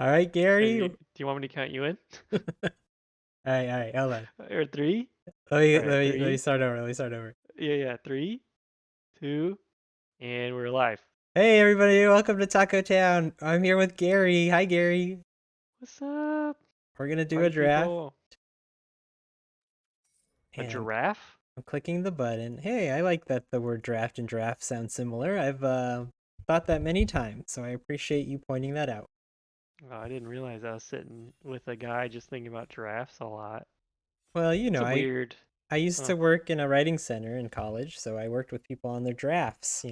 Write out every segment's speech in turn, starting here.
All right, Gary. Do you want me to count you in? All right, hold on. Or three? Let me All let right, me let me three. start over. Let me start over. Yeah. Three, two, and we're live. Hey, everybody, welcome to Taco Town. I'm here with Gary. Hi, Gary. What's up, We're gonna do a party draft, people? A and giraffe? I'm clicking the button. Hey, I like that the word draft and draft sound similar. I've thought that many times, so I appreciate you pointing that out. Oh, I didn't realize I was sitting with a guy just thinking about giraffes a lot. Well, It's a weird. I used Huh. to work in a writing center in college, so I worked with people on their drafts.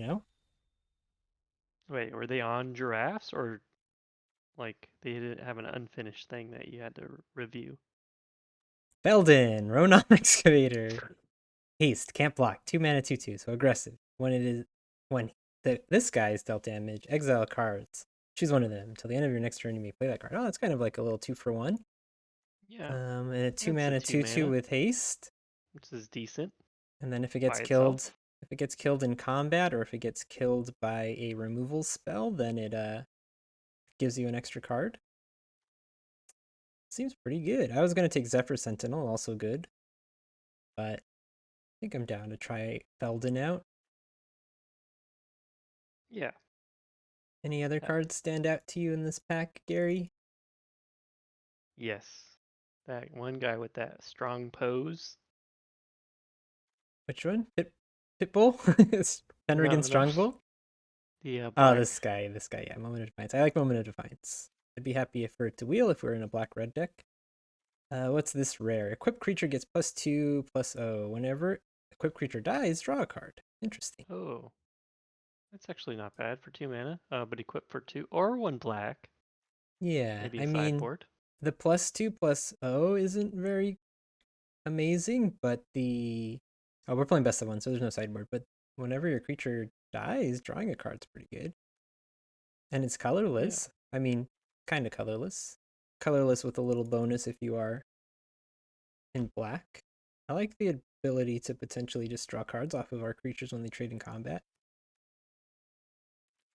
Wait, were they on giraffes or like they didn't have an unfinished thing that you had to review? Belden, Ronan Excavator. Haste, can't block, 2 mana, 2/2, so aggressive. When this guy is dealt damage, exile cards. Choose one of them. Until the end of your next turn, you may play that card. Oh, it's kind of like a little 2 for 1. Yeah, And a two that's a mana, two 2/2 mana, with haste. which is decent And then by itself. if it gets killed in combat, or if it gets killed by a removal spell, then it gives you an extra card. Seems pretty good. I was gonna take Zephyr Sentinel, also good, but I think I'm down to try Belden out. Yeah. Any other Uh, cards stand out to you in this pack, Gary? yes. That one guy with that strong pose. Which one? Pitbull? Penrigan No, no. Strongbull? The Oh, black. this guy, yeah, Moment of Defiance. I like Moment of Defiance. I'd be happy for it to wheel if we're in a black-red deck. What's this rare? Equipped creature gets +2/+0. Whenever equipped creature dies, draw a card. Interesting. Oh, that's actually not bad for two mana. But equipped for two or one black. Yeah, Maybe I a mean, sideboard. the +2/+0 isn't very amazing, but the... Oh, we're playing best of one, so there's no sideboard, but whenever your creature dies, drawing a card's pretty good. And it's Yeah. colorless. I mean, kind of colorless. Colorless with a little bonus if you are in black. I like the ability to potentially just draw cards off of our creatures when they trade in combat.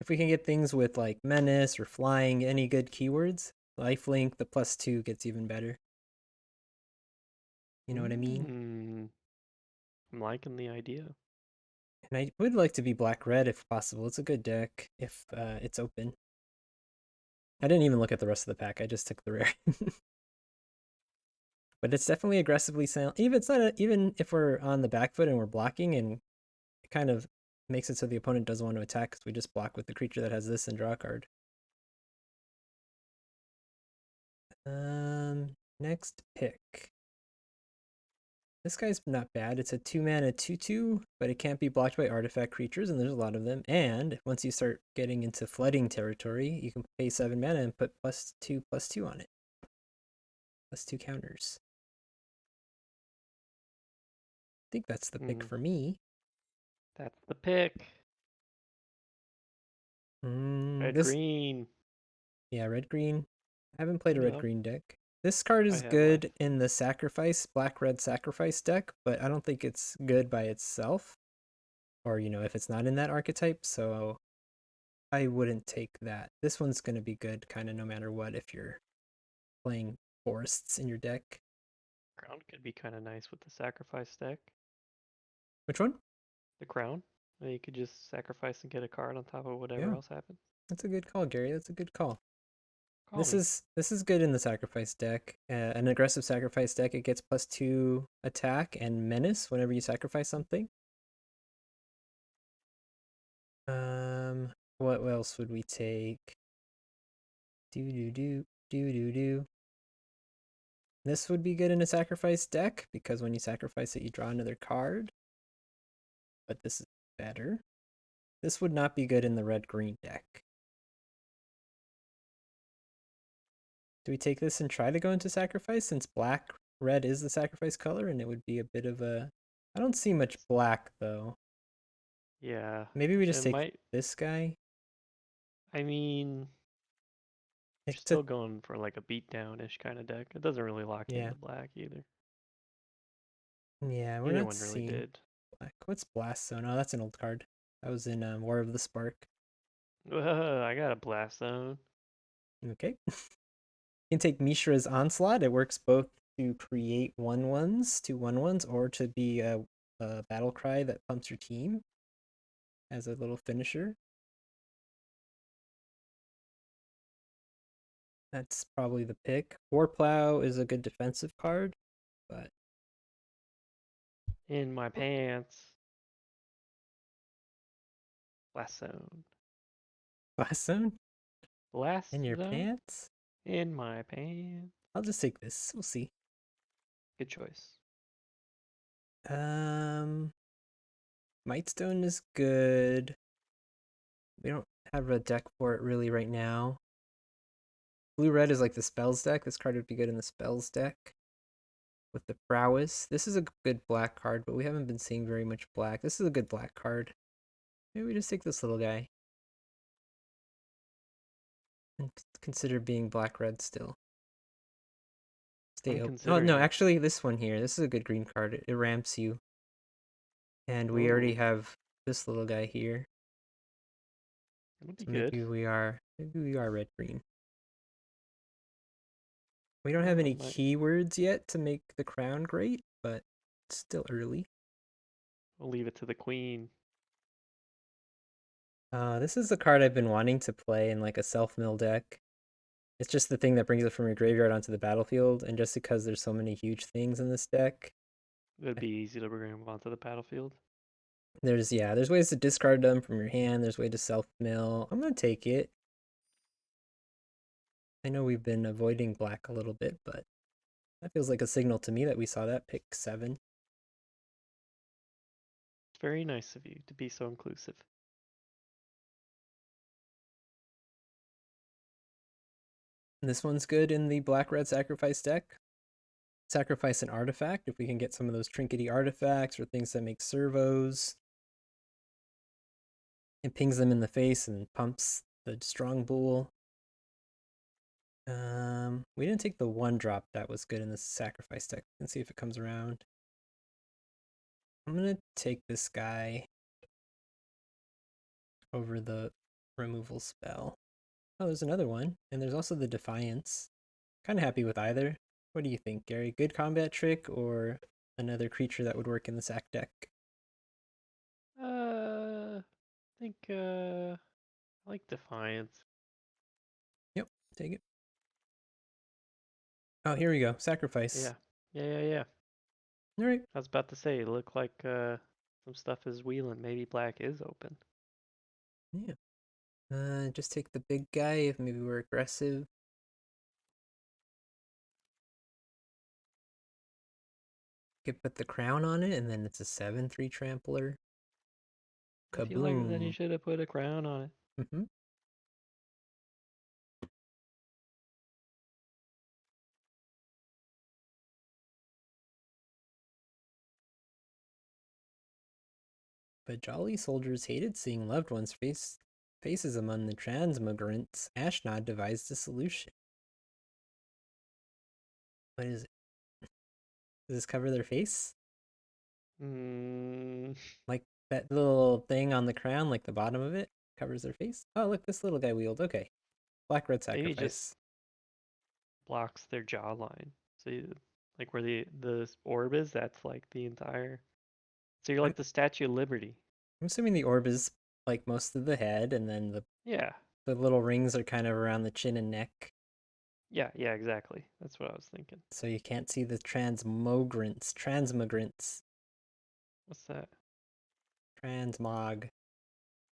If we can get things with like menace or flying, any good keywords, lifelink, the +2 gets even better. You know what I mean? Mm, I'm liking the idea. And I would like to be black-red if possible. It's a good deck if it's open. I didn't even look at the rest of the pack. I just took the rare. But it's definitely aggressively sound. Even if we're on the back foot and we're blocking, and it kind of makes it so the opponent doesn't want to attack because we just block with the creature that has this and draw a card. Next pick. This guy's not bad. It's a 2 mana 2/2, but it can't be blocked by artifact creatures, and there's a lot of them. And once you start getting into flooding territory, you can pay 7 mana and put +2/+2 on it. +2 counters. I think that's the pick Mm, for me. that's the pick. Red This green. Yeah, red green. I haven't played a red Yep, green deck. This card I is have one. good in the sacrifice, black red sacrifice deck, but I don't think it's good by itself. Or, if it's not in that archetype, so I wouldn't take that. This one's gonna be good kind of no matter what if you're playing forests in your deck. Crown could be kind of nice with the sacrifice deck. Which one? The crown. You could just sacrifice and get a card on top of whatever Yeah, else happens. that's a good call, Gary. That's a good call. Call This me. is this is good in the sacrifice deck. An aggressive sacrifice deck, it gets +2 attack and menace whenever you sacrifice something. What else would we take? Do do do do do do. This would be good in a sacrifice deck because when you sacrifice it, you draw another card. But this is better. This would not be good in the red green deck. Do we take this and try to go into sacrifice since black red is the sacrifice color and it would be a bit of a... I don't see much black though. Yeah, Maybe we it just take might. this guy. I mean, you're It's a... still going for like a beatdown-ish kind of deck. It doesn't really lock you Yeah. into black either. Yeah, we're Neither not one really seeing did. black. What's Blast Zone? Oh, that's an old card. That was in War of the Spark. I got a blast zone. Okay. can take Mishra's Onslaught. It works both to create 1/1s, 2/1/1s, or to be a battle cry that pumps your team as a little finisher. That's probably the pick. Warplow is a good defensive card, but In my pants. Blast zone. Blast Zone Blast in your zone? pants? In my pants. I'll just take this. We'll see. Good choice. Um, Mightstone is good. We don't have a deck for it really right now. Blue red is like the spells deck. This card would be good in the spells deck with the prowess. This is a good black card, but we haven't been seeing very much black. This is a good black card. Maybe we just take this little guy and consider being black red still. Stay I'm open. Oh no, considering it. actually this one here. This is a good green card. It ramps you. And we already Oh, have this little guy here. it'll be So good. maybe we are red green. We don't have Oh, any my. keywords yet to make the crown great, but it's still early. We'll leave it to the queen. This is the card I've been wanting to play in like a self-mill deck. It's just the thing that brings it from your graveyard onto the battlefield, and just because there's so many huge things in this deck, It'd be easy to bring him onto the battlefield. there's ways to discard them from your hand, there's way to self-mill. I'm gonna take it. I know we've been avoiding black a little bit, but that feels like a signal to me that we saw that pick 7. It's very nice of you to be so inclusive. And this one's good in the black-red sacrifice deck. Sacrifice an artifact if we can get some of those trinkety artifacts or things that make servos. It pings them in the face and pumps the strong bull. We didn't take the 1-drop that was good in the sacrifice deck. Let's see if it comes around. I'm gonna take this guy over the removal spell. Oh, there's another one, and there's also the Defiance. Kind of happy with either. What do you think, Gary? Good combat trick or another creature that would work in the sack deck? I think I like Defiance. Yep, take it. Oh, here we go. Sacrifice. Yeah. Yeah. All right. I was about to say, it looked like some stuff is wheeling. Maybe black is open. Yeah. Just take the big guy if maybe we're aggressive. Could put the crown on it, and then it's a 7/3 trampler. If you like it, then you Kaboom. should have put a crown on it. Mm-hmm. But jolly soldiers hated seeing loved ones faces among the transmigrants. Ashnod devised a solution. What is it? Does this cover their face? Mm, Like that little thing on the crown, like the bottom of it, covers their face? Oh, look, this little guy wheeled. Okay. Black red maybe just sacrifice. blocks their jawline. So like where the orb is, that's like the entire. So you're I'm, like the Statue of Liberty. I'm assuming the orb is like most of the head, and then Yeah. the little rings are kind of around the chin and neck. Yeah, exactly. That's what I was thinking. So you can't see the transmigrants, What's that? transmog,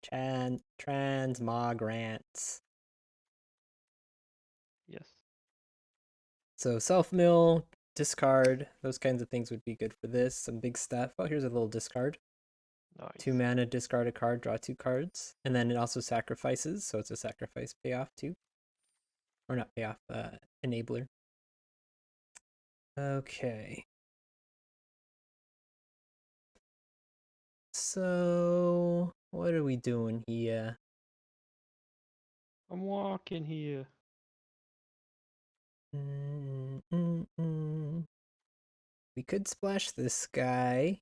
transmogrants. Yes. So self-mill, discard, those kinds of things would be good for this. Some big stuff. Oh, here's a little discard. Nice. 2 mana, discard a card, draw 2 cards. And then it also sacrifices, so it's a sacrifice payoff too. Or not payoff, enabler. Okay. So, what are we doing here? I'm walking here. We could splash this guy.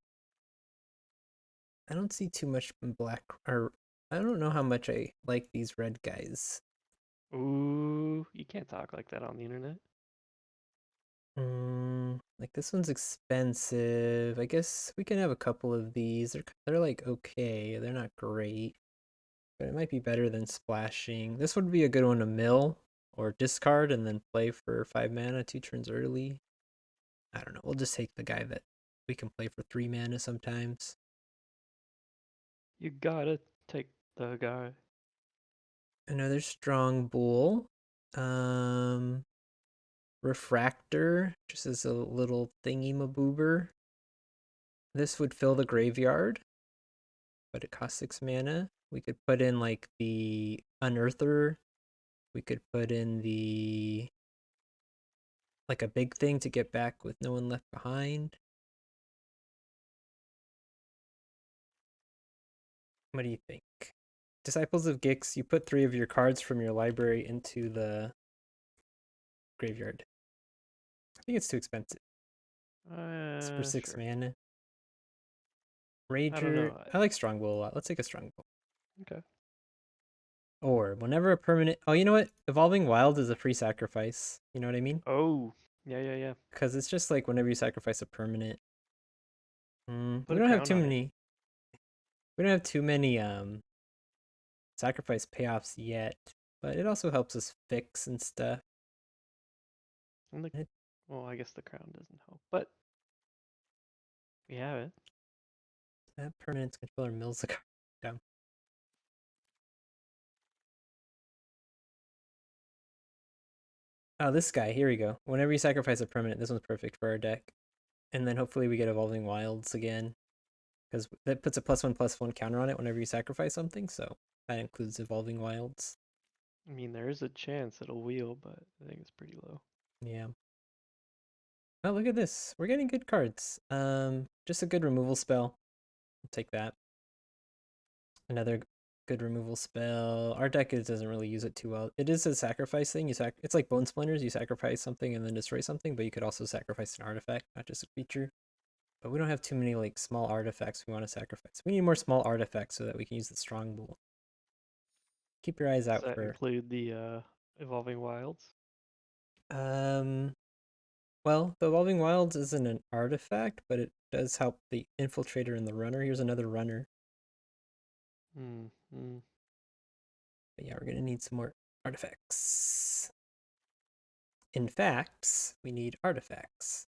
I don't see too much in black, or I don't know how much I like these red guys. Ooh, you can't talk like that on the internet. Like this one's expensive. I guess we can have a couple of these. They're like okay. They're not great, but it might be better than splashing. This would be a good one to mill or discard and then play for 5 mana 2 turns early. I don't know. We'll just take the guy that we can play for 3 mana sometimes. You gotta take the guy. Another strong bull. Um, Refractor, just as a little thingy maboober. This would fill the graveyard, but it costs 6 mana. We could put in like the Unearther. We could put in the like a big thing to get back with no one left behind. What do you think? Disciples of Gix, you put 3 of your cards from your library into the graveyard. I think it's too expensive. It's for six Sure. mana. I don't Rager. know. I like Strongbow a lot. Let's take a Strongbow. Okay. Or whenever a permanent. Oh, you know what? Evolving Wild is a free sacrifice. You know what I mean? Oh, yeah, yeah, yeah. Because it's just like whenever you sacrifice a permanent. We Put a don't have crown too on it. many. We don't have too many sacrifice payoffs yet, but it also helps us fix and stuff. And the, It, well, I guess the crown doesn't help, but we have it. that permanence controller mills the card down. Oh, this guy. Here we go. Whenever you sacrifice a permanent, this one's perfect for our deck. And then hopefully we get Evolving Wilds again, because that puts a +1/+1 counter on it whenever you sacrifice something. So that includes Evolving Wilds. I mean, there is a chance it'll wheel, but I think it's pretty low. Yeah. Oh, look at this. We're getting good cards. Just a good removal spell. I'll take that. Another good removal spell. Our deck doesn't really use it too well. It is a sacrifice thing. It's like Bone Splinters. You sacrifice something and then destroy something, but you could also sacrifice an artifact, not just a creature. But we don't have too many like small artifacts we want to sacrifice. We need more small artifacts so that we can use the strong bull. Keep your eyes Does out that for include the evolving wilds? um well, the Evolving Wilds isn't an artifact, but it does help the Infiltrator and the Runner. Here's another Runner. Hmm. Hmm. But yeah, we're gonna need some more artifacts. In fact, we need artifacts.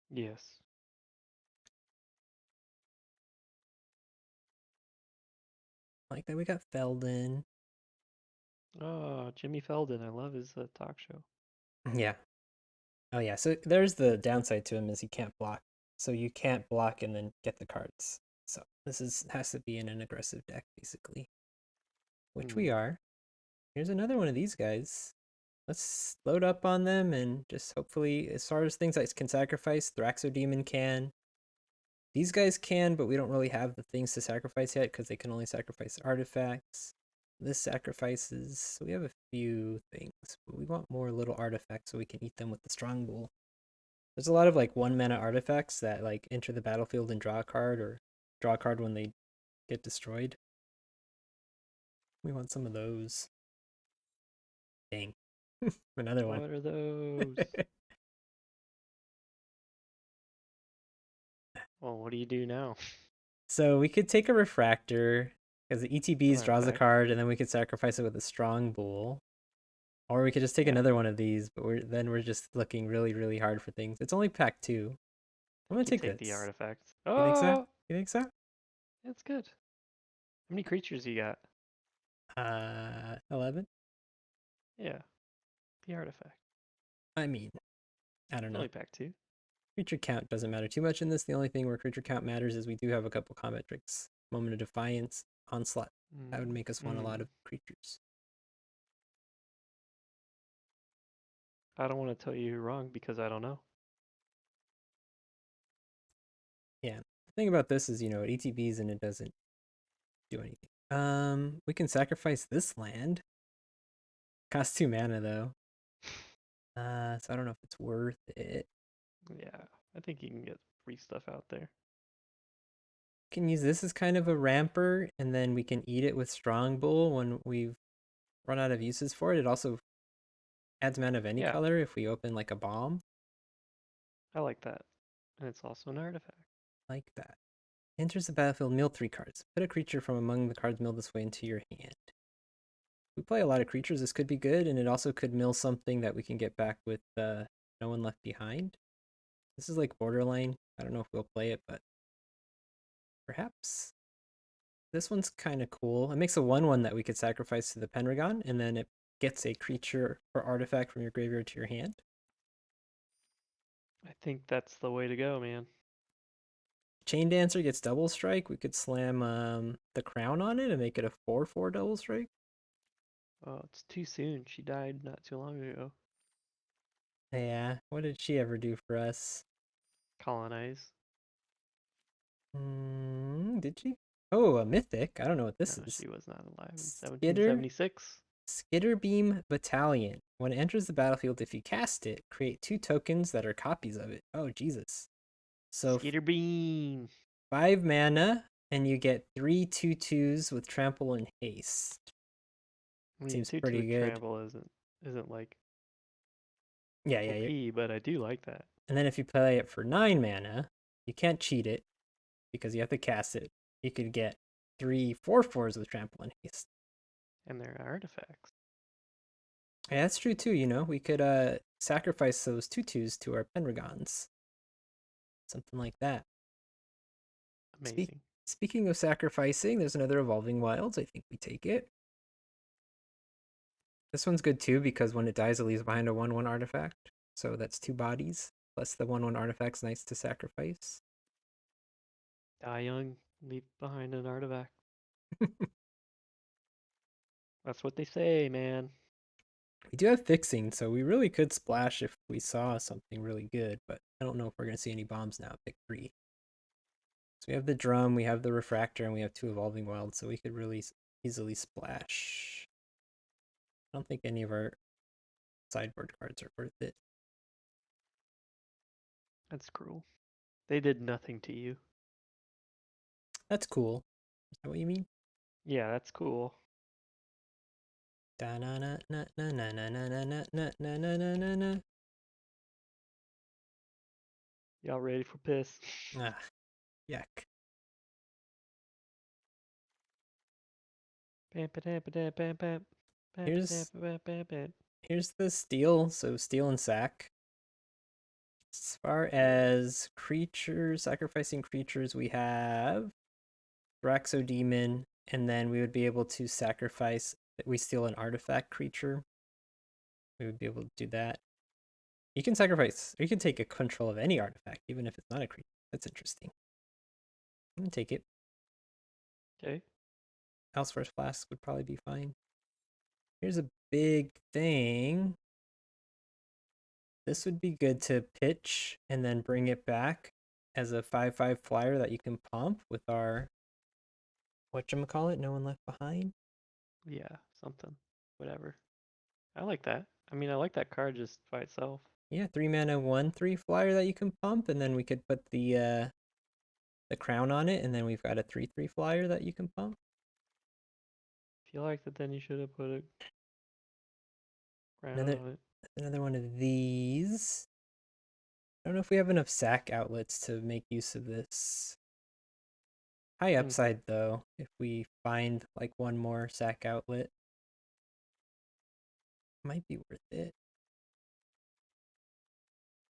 Yes. Like that we got Feldon. Oh, Jimmy Feldon. I love his talk show. Yeah. Oh yeah, so there's the downside to him is he can't block. So you can't block and then get the cards. So this has to be in an aggressive deck, basically. Which Hmm. we are. Here's another one of these guys. Let's load up on them and just hopefully, as far as things I can sacrifice, Thraxodemon can. These guys can, but we don't really have the things to sacrifice yet because they can only sacrifice artifacts. This sacrifices, so we have a few things, but we want more little artifacts so we can eat them with the strong bull. There's a lot of like 1 mana artifacts that like enter the battlefield and draw a card or draw a card when they get destroyed. We want some of those. Dang. Another one. What are those? Well, what do you do now? So we could take a refractor because the It's an ETBs draws a artifact. card and then we could sacrifice it with a strong bull. Or we could just take Yeah. another one of these, but we're just looking really, really hard for things. It's only pack 2. I I'm think gonna you take take the this. artifacts. You think so? Oh, You think so? that's good. How many creatures you got? 11? Yeah, the artifact. I mean, I don't It's know. only pack two. Creature count doesn't matter too much in this. The only thing where creature count matters is we do have a couple combat tricks. Moment of Defiance, Onslaught. That would Mm. make us want a lot Mm. of creatures. I don't want to tell you you're wrong because I don't know. Yeah. The thing about this is, it ETBs and it doesn't do anything. We can sacrifice this land. Costs 2 mana though. So I don't know if it's worth it. Yeah, I think you can get free stuff out there. Can use this as kind of a ramper, and then we can eat it with Strong Bull when we've run out of uses for it. It also adds mana of any Yeah, color if we open like a bomb. I like that. And it's also an artifact. Like that. Enters the battlefield, mill 3 cards. Put a creature from among the cards milled this way into your hand. If we play a lot of creatures, this could be good, and it also could mill something that we can get back with No One Left Behind. This is like borderline. I don't know if we'll play it, but perhaps. This one's kind of cool. It makes a 1/1 that we could sacrifice to the Pendragon, and then it gets a creature or artifact from your graveyard to your hand. I think that's the way to go, man. Chain Dancer gets double strike. We could slam the crown on it and make it a 4/4 double strike. Oh, it's too soon. She died not too long ago. Yeah, what did she ever do for us? Colonize. Did she? Oh, a mythic. I don't know what No, this is. she was not alive in Skitter 1776. Skitterbeam Battalion. When it enters the battlefield, if you cast it, create 2 tokens that are copies of it. Oh, Jesus. So Skitterbeam. 5 mana, and you get 3 2/2s with trample and haste. I mean, Seems tutu pretty with good. trample isn't like Yeah, yeah. OP, but I do like that. And then if you play it for 9 mana, you can't cheat it because you have to cast it. You could get 3 4/4s with trample and haste. And they're artifacts. Yeah, that's true too. We could sacrifice those 2/2s to our Pendragons. Something like that. Speak Amazing. Speaking of sacrificing, there's another Evolving Wilds. I think we take it. This one's good too because when it dies, it leaves behind a 1/1 artifact. So that's 2 bodies. Plus the 1/1 artifact's nice to sacrifice. Die young, leave behind an artifact. That's what they say, man. We do have fixing, so we really could splash if we saw something really good, but I don't know if we're going to see any bombs now. Pick 3. So we have the drum, we have the refractor, and we have 2 Evolving Wilds, so we could really easily splash. I don't think any of our sideboard cards are worth it. That's cruel. They did nothing to you. That's cool. Is that what you mean? Yeah, that's cool. Da na na na na na na na na na na na na na na. Y'all ready for piss? Ah, yuck. Bam, bam, bam, bam, bam. Bam, bam, Here's bam, bam, bam. here's the steal. So steal and sack. As far Cool. as creatures, sacrificing creatures, we have Demon, and then we would be able to sacrifice. We steal an artifact creature. We would be able to do that. You can sacrifice, or you can take a control of any artifact, even if it's not a creature. That's interesting. I'm gonna take it. Okay. Houseforce Flask would probably be fine. Here's a big thing. This would be good to pitch and then bring it back as a 5/5 flyer that you can pump with our whatchamacallit, No One Left Behind. Yeah, something. Whatever. I like that. I mean, I like that card just by itself. Yeah, 3 mana 1/3 flyer that you can pump, and then we could put the crown on it, and then we've got a 3/3 flyer that you can pump. If you liked it, then you should have put a crown Another on it. another one of these. I don't know if we have enough sack outlets to make use of this. High Hmm. upside though, if we find like one more sack outlet. Might be worth it.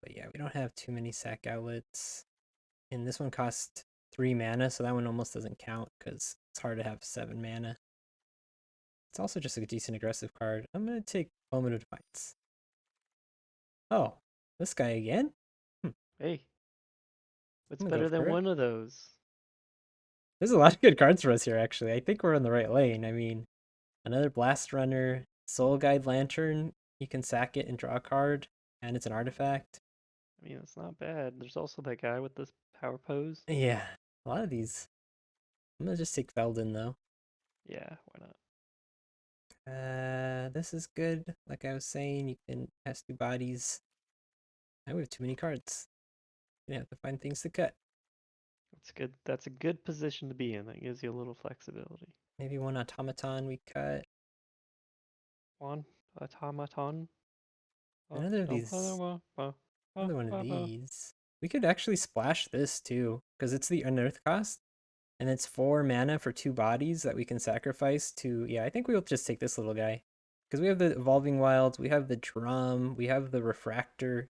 But yeah, we don't have too many sack outlets. And this one costs 3 mana, so that one almost doesn't count because it's hard to have 7 mana. It's also just a decent aggressive card. I'm going to take Moment of Defiance. Oh, this guy again? Hey, what's I'm going to better go than for it. one of those? There's a lot of good cards for us here, actually. I think we're in the right lane. I mean, another Blast Runner, Soul Guide Lantern. You can sack it and draw a card, and it's an artifact. I mean, it's not bad. There's also that guy with this power pose. Yeah, a lot of these. I'm going to just take Feldon, though. Yeah, why not? This is good. Like I was saying, you can cast 2 bodies. Now we have too many cards. You have to find things to cut. That's good. That's a good position to be in. That gives you a little flexibility. Maybe one automaton we cut. One automaton. Another of these, another one of these. We could actually splash this too, because it's the unearth cost, and it's 4 mana for 2 bodies that we can sacrifice to. Yeah, I think we'll just take this little guy, because we have the evolving wilds, we have the drum, we have the refractor.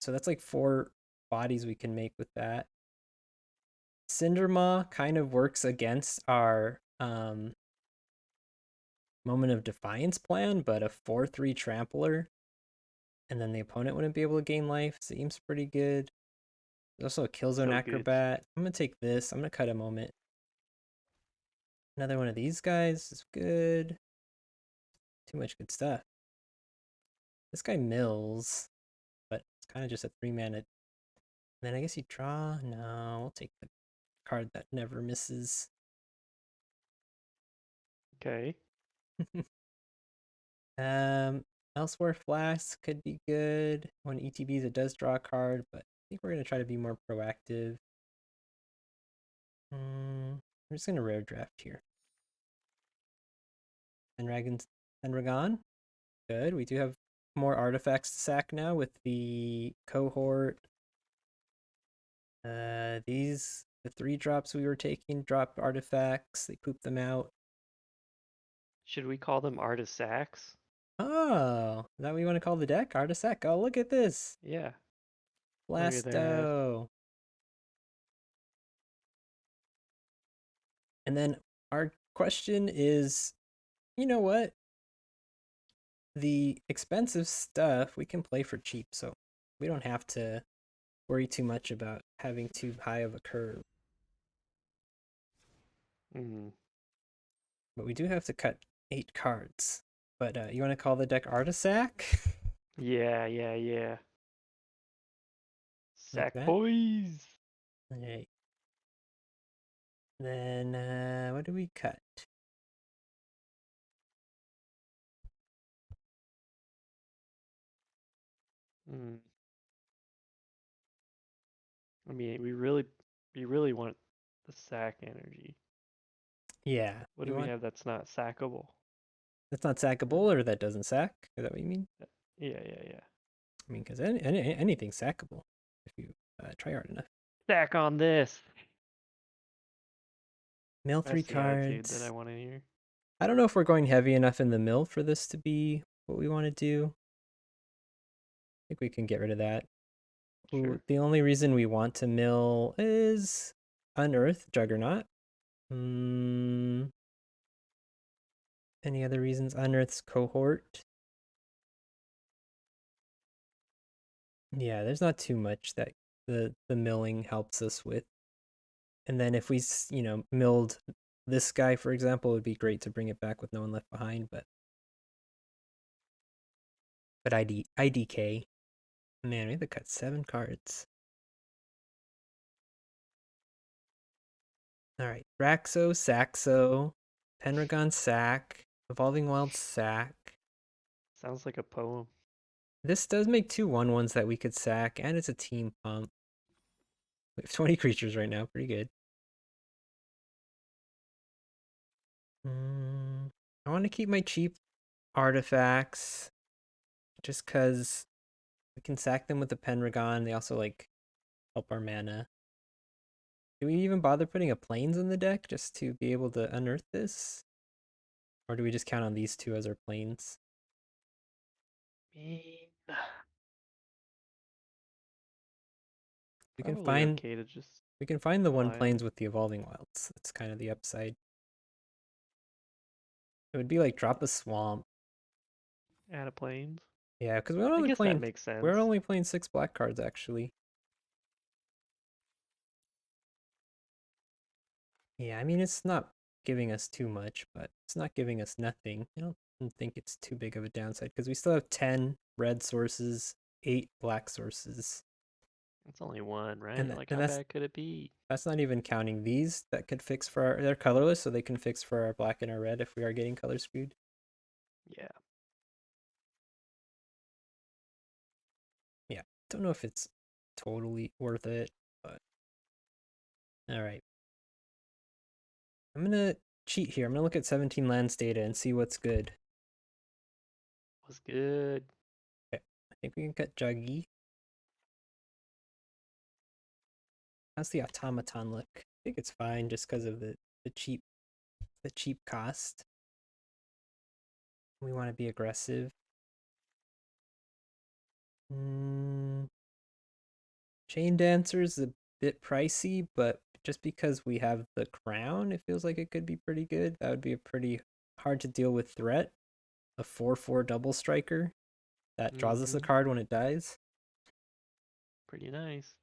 So that's like 4 bodies we can make with that. Cindermaw kind of works against our Moment of Defiance plan, but a 4/3 trampler, and then the opponent wouldn't be able to gain life. Seems pretty good. There's also a Killzone So good. Acrobat. I'm gonna take this. I'm gonna cut a moment. Another one of these guys is good. Too much good stuff. This guy mills, but it's kind of just a 3 mana. Then I guess you draw. No, we'll take the card that never misses. Okay. Um, Elsewhere Flask could be good. When ETBs, it does draw a card, but I think we're gonna try to be more proactive. I'm just gonna rare draft here. Enragon, good. We do have more artifacts to sack now with the cohort. The 3 drops we were taking drop artifacts. They poop them out. Should we call them artisacks? Oh, is that what you want to call the deck? Artisac. Oh, look at this. Yeah. Look at that. Blasto. And then our question is, you know what? The expensive stuff we can play for cheap, so we don't have to worry too much about having too high of a curve. Mm. But we do have to cut 8 cards. But you want to call the deck Artisac? Yeah, yeah, yeah. Like Sack that? boys. All right. Then what do we cut? Mm. I mean, we really want the sack energy. Yeah, What we do we want. have that's not sackable? That's not Or, sackable, or that doesn't sack. Is that what you mean? yeah, yeah, yeah. I mean, because anything's sackable if you try hard enough. Sack on this. Mill 3 That's the attitude that I cards. want in here. I don't know if we're going heavy enough in the mill for this to be what we want to do. I think we can get rid of that. Ooh, Sure. the only reason we want to mill is Unearth Juggernaut. Any other reasons? Unearth's cohort. Yeah, there's not too much that the milling helps us with. And then if we, milled this guy, for example, it would be great to bring it back with no one left behind, but IDK. Man, we have to cut 7 cards. All right, Raxo, Saxo, Pendragon, Sack, Evolving Wild, Sack. Sounds like a poem. This does make 2 1/1s that we could sack, and it's a team pump. We have 20 creatures right now, pretty good. I want to keep my cheap artifacts just because we can sack them with the Pendragon. They also like help our mana. Do we even bother putting a plains in the deck just to be able to unearth this? Or do we just count on these 2 as our plains? Mean. We can Probably find okay to just the one rely on plains with the evolving wilds. That's kind of the upside. It would be like drop a swamp. add a planes. Yeah, because I guess that makes we're sense. only playing 6 black cards actually. Yeah, I mean it's not giving us too much, but it's not giving us nothing. I don't think it's too big of a downside because we still have 10 red sources, 8 black sources. It's only one, right? And Like, and how bad could it be? that's not even counting these that could fix for our, they're colorless, so they can fix for our black and our red if we are getting color screwed. Yeah. Yeah, don't know if it's totally worth it, but all right. I'm gonna cheat here. I'm gonna look at 17 lands data and see what's good. Was good. Okay. I think we can cut Juggy. How's the automaton look? I think it's fine just because of the cheap cost. We want to be aggressive. Chain Dancer's a bit pricey, but just because we have the crown, it feels like it could be pretty good. That would be a pretty hard to deal with threat. A 4/4 double striker that draws us a Mm-hmm. card when it dies. Pretty nice.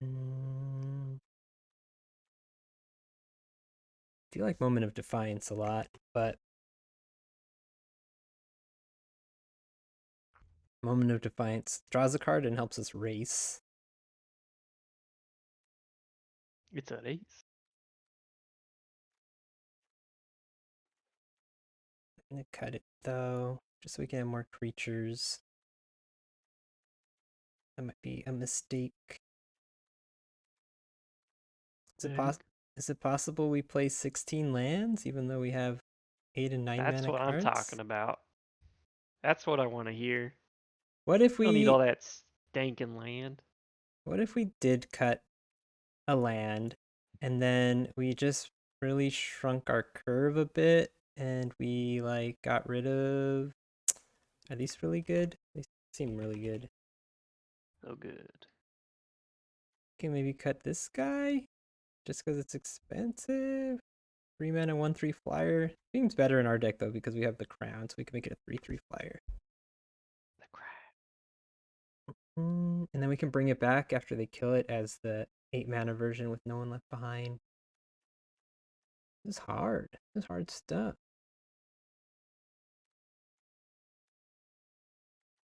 Mm, I do like Moment of Defiance a lot, but Moment of Defiance draws a card and helps us race. It's an ace. I'm gonna cut it though, just so we can have more creatures. That might be a mistake. Is it Big. pos is it possible we play 16 lands even though we have 8 and 9 That's mana what I'm talking cards? about. That's what I want to hear. What if We don't need all we that stankin' land. did cut a land and then we just really shrunk our curve a bit and we like got rid of, are these really good? They seem really good. So good. Can maybe cut this guy just because it's expensive. 3 mana, 1/3 flyer. Seems better in our deck though because we have the crown, so we can make it a 3/3 flyer. The crap. And then we can bring it back after they kill it as the 8 mana version with no one left behind. This is hard. This is hard stuff.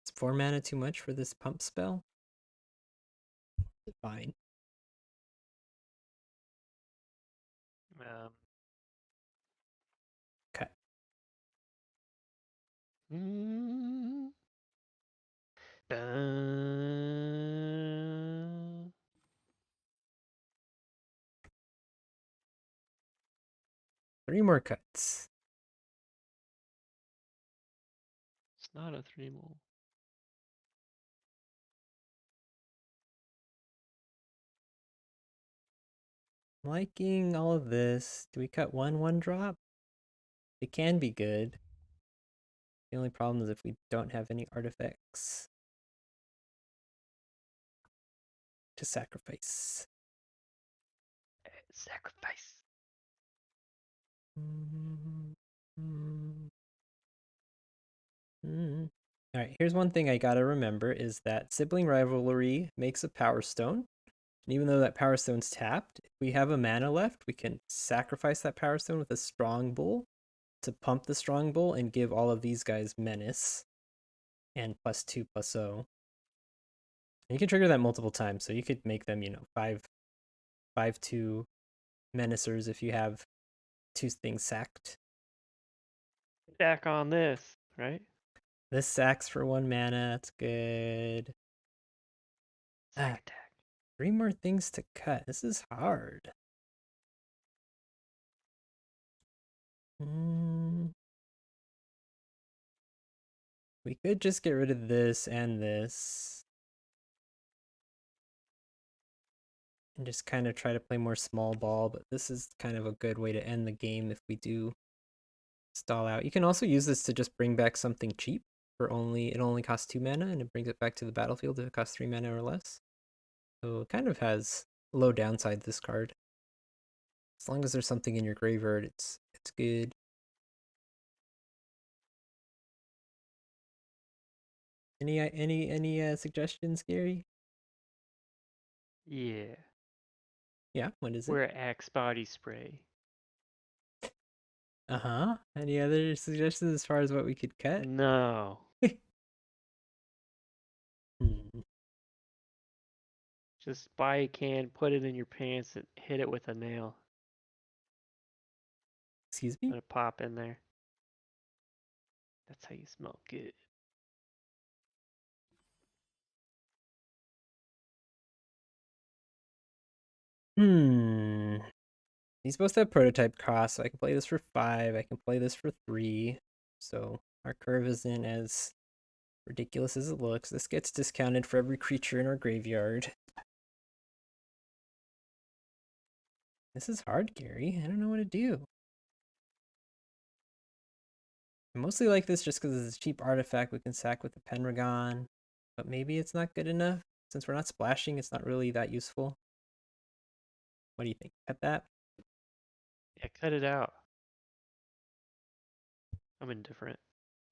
Is 4 mana too much for this pump spell? Fine. Um, Cut. mm, dun. 3 more cuts. It's not a 3 more. Liking all of this. Do we cut 1/1 drop? It can be good. The only problem is if we don't have any artifacts to sacrifice. Sacrifice. All right, here's one thing I gotta remember is that sibling rivalry makes a power stone. And even though that power stone's tapped, if we have a mana left, we can sacrifice that power stone with a strong bull to pump the strong bull and give all of these guys menace and +2/+0. And you can trigger that multiple times, so you could make them, 5/2 menacers if you have 2 things sacked. Back on this, right? This sacks for 1 mana, that's good. Sack Ah, attack. 3 more things to cut. This is hard. We could just get rid of this and this. And just kind of try to play more small ball, but this is kind of a good way to end the game if we do stall out. You can also use this to just bring back something cheap for it only costs 2 mana and it brings it back to the battlefield if it costs 3 mana or less. So it kind of has low downside, this card. As long as there's something in your graveyard, it's good. Any suggestions, Gary? Yeah. Yeah, what is it? We're at Axe Body Spray. Uh-huh. Any other suggestions as far as what we could cut? No. Hmm. Just buy a can, put it in your pants, and hit it with a nail. Excuse me? Let it pop in there. That's how you smell good. Hmm. He's supposed to have prototype cost, so I can play this for 5. I can play this for 3. So Our curve isn't as ridiculous as it looks. This gets discounted for every creature in our graveyard. This is hard, Gary. I don't know what to do. I mostly like this just because it's a cheap artifact we can sack with the Pendragon, but maybe it's not good enough. Since we're not splashing, it's not really that useful. What do you think? Cut that? Yeah, cut it out. I'm indifferent.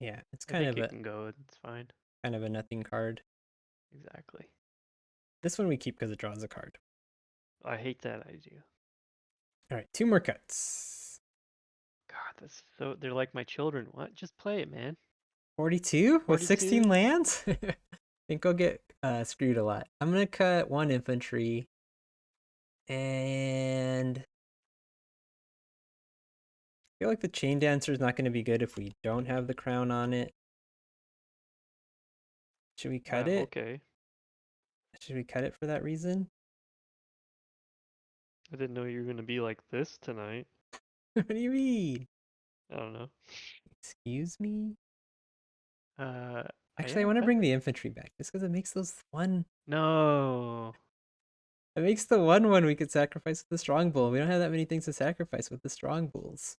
Yeah, it's I think it can go. It's fine. kind of a nothing card. Exactly. This one we keep because it draws a card. I hate that idea. All right, 2 more cuts. God, that's so. They're like my children. What? Just play it, man. 42 with 16 42. lands? I think I'll get screwed a lot. I'm going to cut 1 infantry. And I feel like the Chain Dancer is not going to be good if we don't have the crown on it. Should we cut it? Okay. Should we cut it for that reason? I didn't know you were gonna be like this tonight. What do you mean? I don't know. Excuse me? Uh, Actually, I yeah, want to cut bring it. the infantry back just because it makes those one. No. It makes the one we could sacrifice with the strong bull. We don't have that many things to sacrifice with the strong bulls.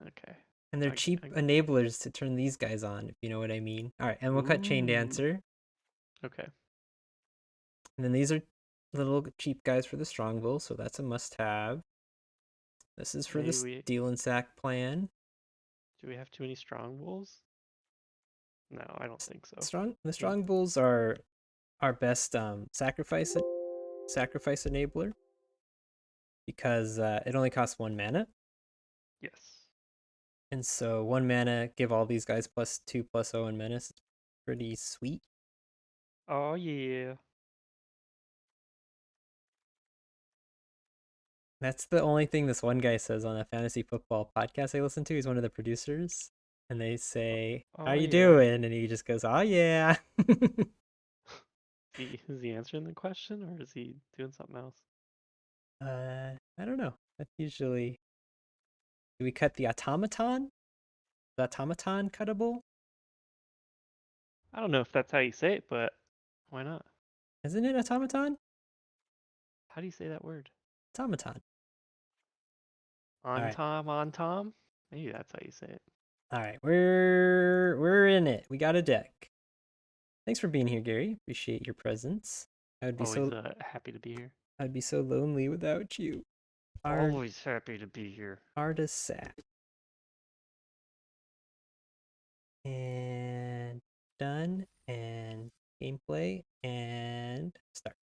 Okay. And they're I, cheap I, enablers to turn these guys on, if you know what I mean. All right, and we'll cut Chain ooh. Dancer. Okay. And then these are little cheap guys for the strong bull, so that's a must-have. This is for the Maybe we steal and sack plan. do we have too many strong bulls? No, I don't think so. The We strong bulls are our best sacrifice enabler because it only costs 1 mana. yes. And so 1 mana, give all these guys +2/+0 and menace. It's pretty sweet. Oh yeah. That's the only thing this one guy says on a fantasy football podcast I listen to. He's one of the producers. And they say, "How Oh you yeah. doing?" And he just goes, "Oh yeah." Is he answering the question or is he doing something else? I don't know. That's usually, do we cut the automaton? The automaton cuttable? I don't know if that's how you say it, but why not? Isn't it automaton? How do you say that word? Automaton. All On right. Tom, on Tom? Maybe that's how you say it. All right. We're in it. We got a deck. Thanks for being here, Gary. Appreciate your presence. I would be Always so happy to be here. I'd be so lonely without you. Always happy to be here. Artisac. And done. And gameplay. And start.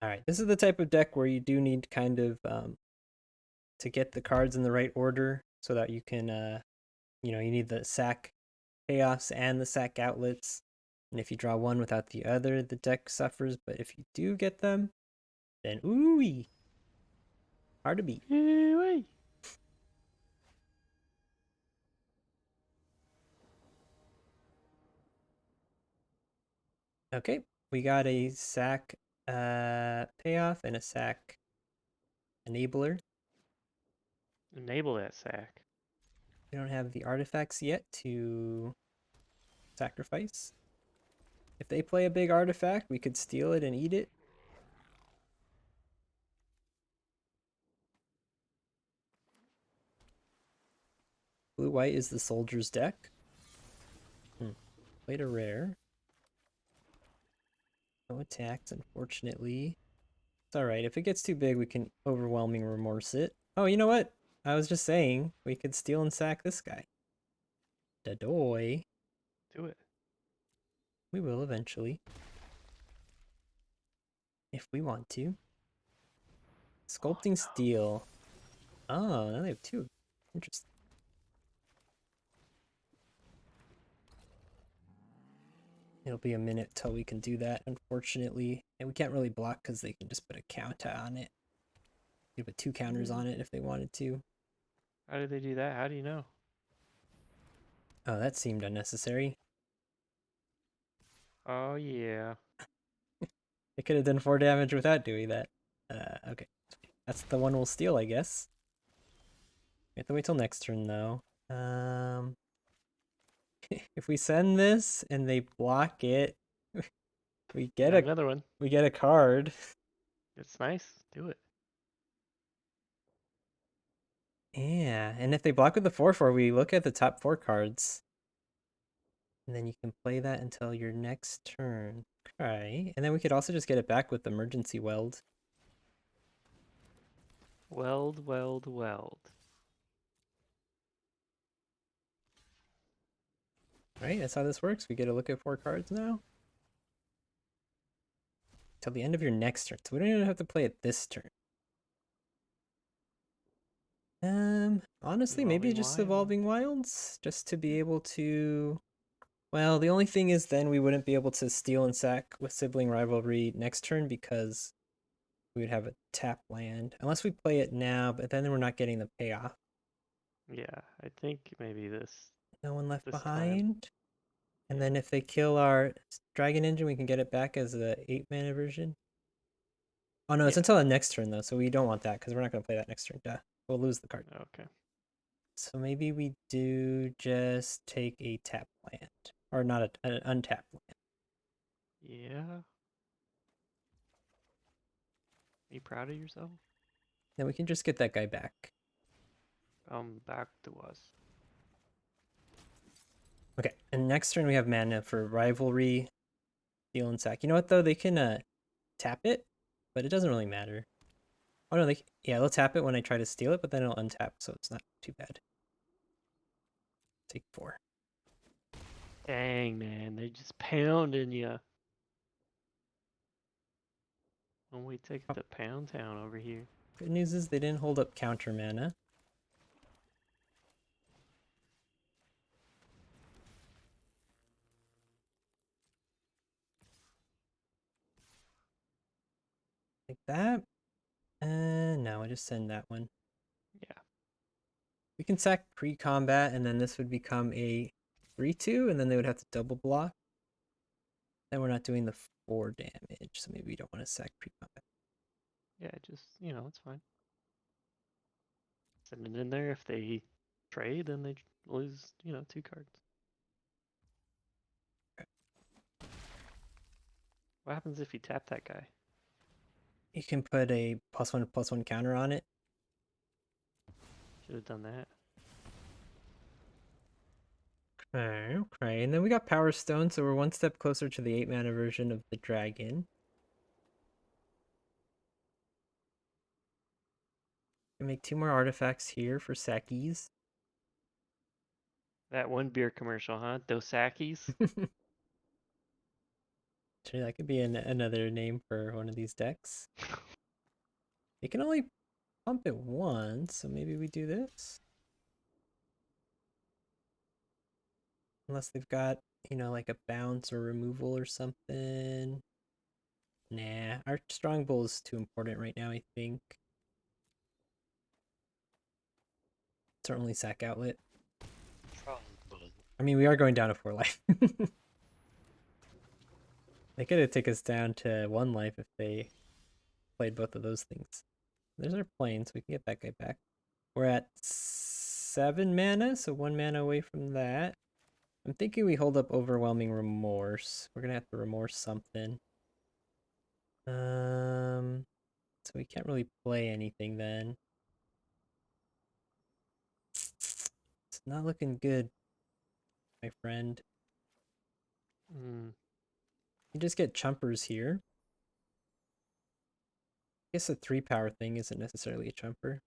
All right. This is the type of deck where you do need kind of to get the cards in the right order so that you can you need the sack payoffs and the sack outlets. And if you draw one without the other, the deck suffers. But if you do get them, then ooh, hard to beat. Ooh-wee. Okay, we got a sack payoff and a sack enabler. Enable that sack. We don't have the artifacts yet to sacrifice. If they play a big artifact, we could steal it and eat it. Blue-white is the soldier's deck. Played a rare. No attacks, unfortunately. It's alright. If it gets too big, we can overwhelming remorse it. Oh, you know what? I was just saying, we could steal and sack this guy. Dadoy. Do it. We will eventually. If we want to. Sculpting Steel. Oh, now they have 2. Interesting. It'll be a minute till we can do that, unfortunately. And we can't really block because they can just put a counter on it. You put 2 counters on it if they wanted to. How did they do that? How do you know? Oh, that seemed unnecessary. Oh yeah. They could have done 4 damage without doing that. Okay. That's the one we'll steal, I guess. We have to wait till next turn though. If we send this and they block it, we get Got a another one. we get a card. It's nice. Do it. Yeah, and if they block with the 4/4, we look at the top 4 cards. And then you can play that until your next turn. Okay. And then we could also just get it back with Emergency Weld. Weld, weld, weld. Right? That's how this works. We get to look at 4 cards now. Till the end of your next turn. So we don't even have to play it this turn. Honestly, maybe Evolving just wild. Evolving Wilds. Just to be able to... Well, the only thing is then we wouldn't be able to steal and sack with Sibling Rivalry next turn because we would have a tap land. Unless we play it now, but then we're not getting the payoff. Yeah, I think maybe No One Left this time. Behind. And Yeah. then if they kill our Dragon Engine, we can get it back as the 8-mana version. Oh no, it's Yeah. until the next turn though, so we don't want that because we're not going to play that next turn. Duh. We'll lose the card. Okay. So maybe we do just take a tap land. Or not an untapped land. Yeah. Are you proud of yourself? Then we can just get that guy back. Back to us. Okay, and next turn we have mana for Rivalry, Steal and Sack. You know what though? They can tap it, but it doesn't really matter. Oh no, yeah, they'll tap it when I try to steal it, but then it'll untap, so it's not too bad. Take 4. Dang, man. They just pounding you. When we take it to Pound Town over here. Good news is they didn't hold up counter mana. Like that. No, I just send that one. Yeah. We can sack pre-combat, and then this would become a 3/2, and then they would have to double block. Then we're not doing the 4 damage, so maybe we don't want to sack pre-combat. Yeah, just, it's fine. Send it in there. If they trade, then they lose, 2 cards. What happens if you tap that guy? You can put a +1/+1 counter on it. Should have done that. Okay. And then we got Power Stone, so we're one step closer to the 8-mana version of the dragon. We make 2 more artifacts here for Sakis. That one beer commercial, huh? Dosakis? Actually, that could be another name for one of these decks. They can only pump it once, so maybe we do this. Unless they've got, like a bounce or removal or something. Nah, our strong bull is too important right now, I think. It's our only sack outlet. I mean, we are going down to 4 life. They could have taken us down to 1 life if they played both of those things. There's our plane, so we can get that guy back. We're at 7 mana, so 1 mana away from that. I'm thinking we hold up Overwhelming Remorse. We're gonna have to remorse something. So we can't really play anything then. It's not looking good, my friend. Mm. You just get chumpers here. I guess a 3-power thing isn't necessarily a chumper.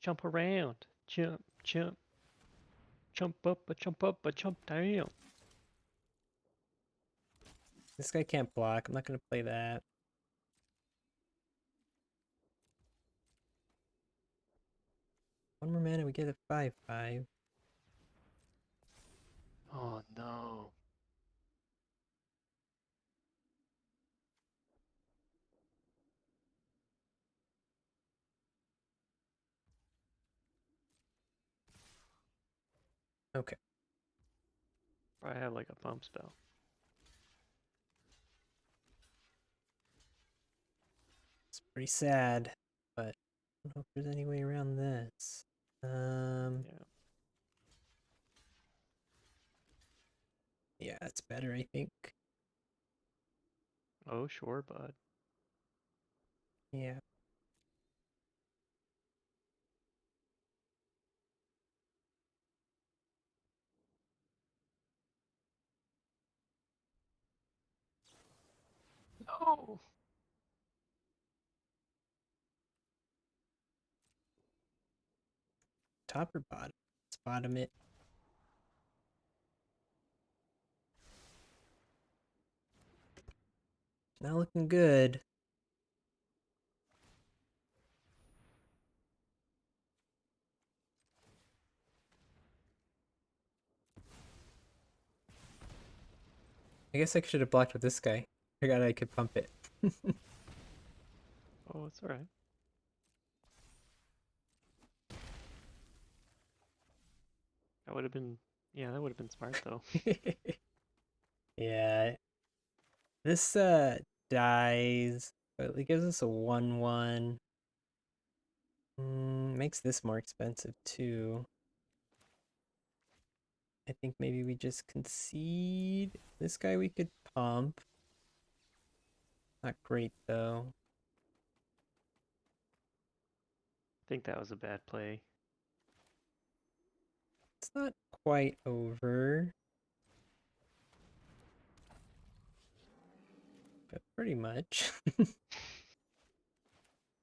Jump around. Jump, jump. Jump up, a jump up, a jump down. This guy can't block. I'm not gonna play that. One more mana, we get a 5/5. Oh no. Okay. I have like a pump spell. It's pretty sad, but don't know if there's any way around this. Yeah. Yeah, that's better, I think. Oh, sure, bud. Yeah. No. Top or bottom? Let's bottom it. Not looking good. I guess I should have blocked with this guy. Forgot I could pump it. Oh, it's all right. That would have been, yeah, that would have been smart though. Yeah. This dies, but it gives us a 1/1. Makes this more expensive too. I think maybe we just concede. This guy we could pump. Not great though. I think that was a bad play. It's not quite over, but pretty much.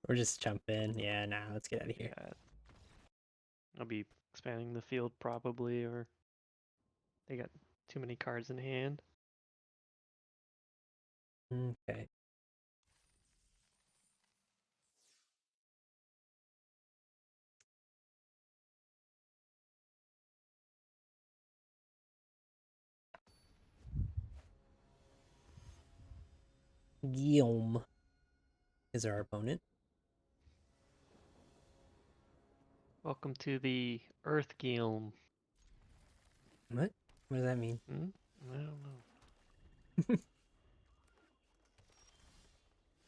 Or just jump in. Yeah, nah, let's get out of here. Yeah, I'll be expanding the field probably, or they got too many cards in hand. Okay. Guillaume is our opponent. Welcome to the Earth Guild. What? What does that mean? Hmm? I don't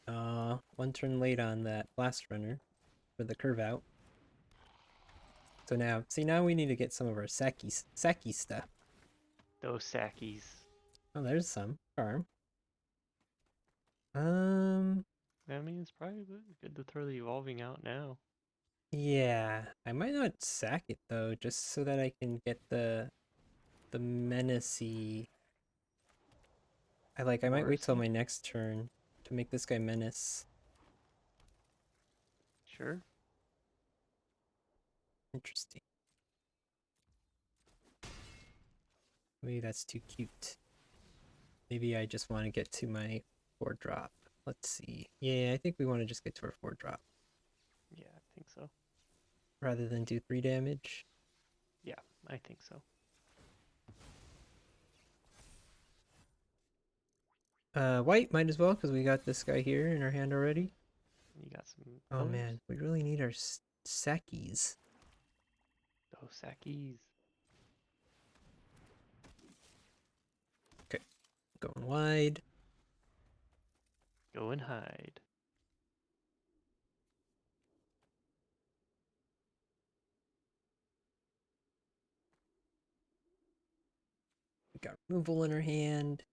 know. One turn late on that blast runner for the curve out. So now, see, now we need to get some of our Saki stuff. Those Sakis. Oh, there's some farm. Um, I mean, it's probably good to throw the evolving out now. yeah, I might not sack it though, just so that I can get the menacey. I might wait till Morrissey? my next turn to make this guy menace. Sure. Interesting. Maybe that's too cute. Maybe I just want to get to my 4-drop. Let's see. Yeah, I think we want to just get to our 4-drop Yeah, I think so. rather than do 3 damage. Yeah, I think so. White might as well because we got this guy here in our hand already. You got some Oh colors? man, we really need our Sakis. Those Sakis. Okay, going wide. Go and hide. We got removal in our hand.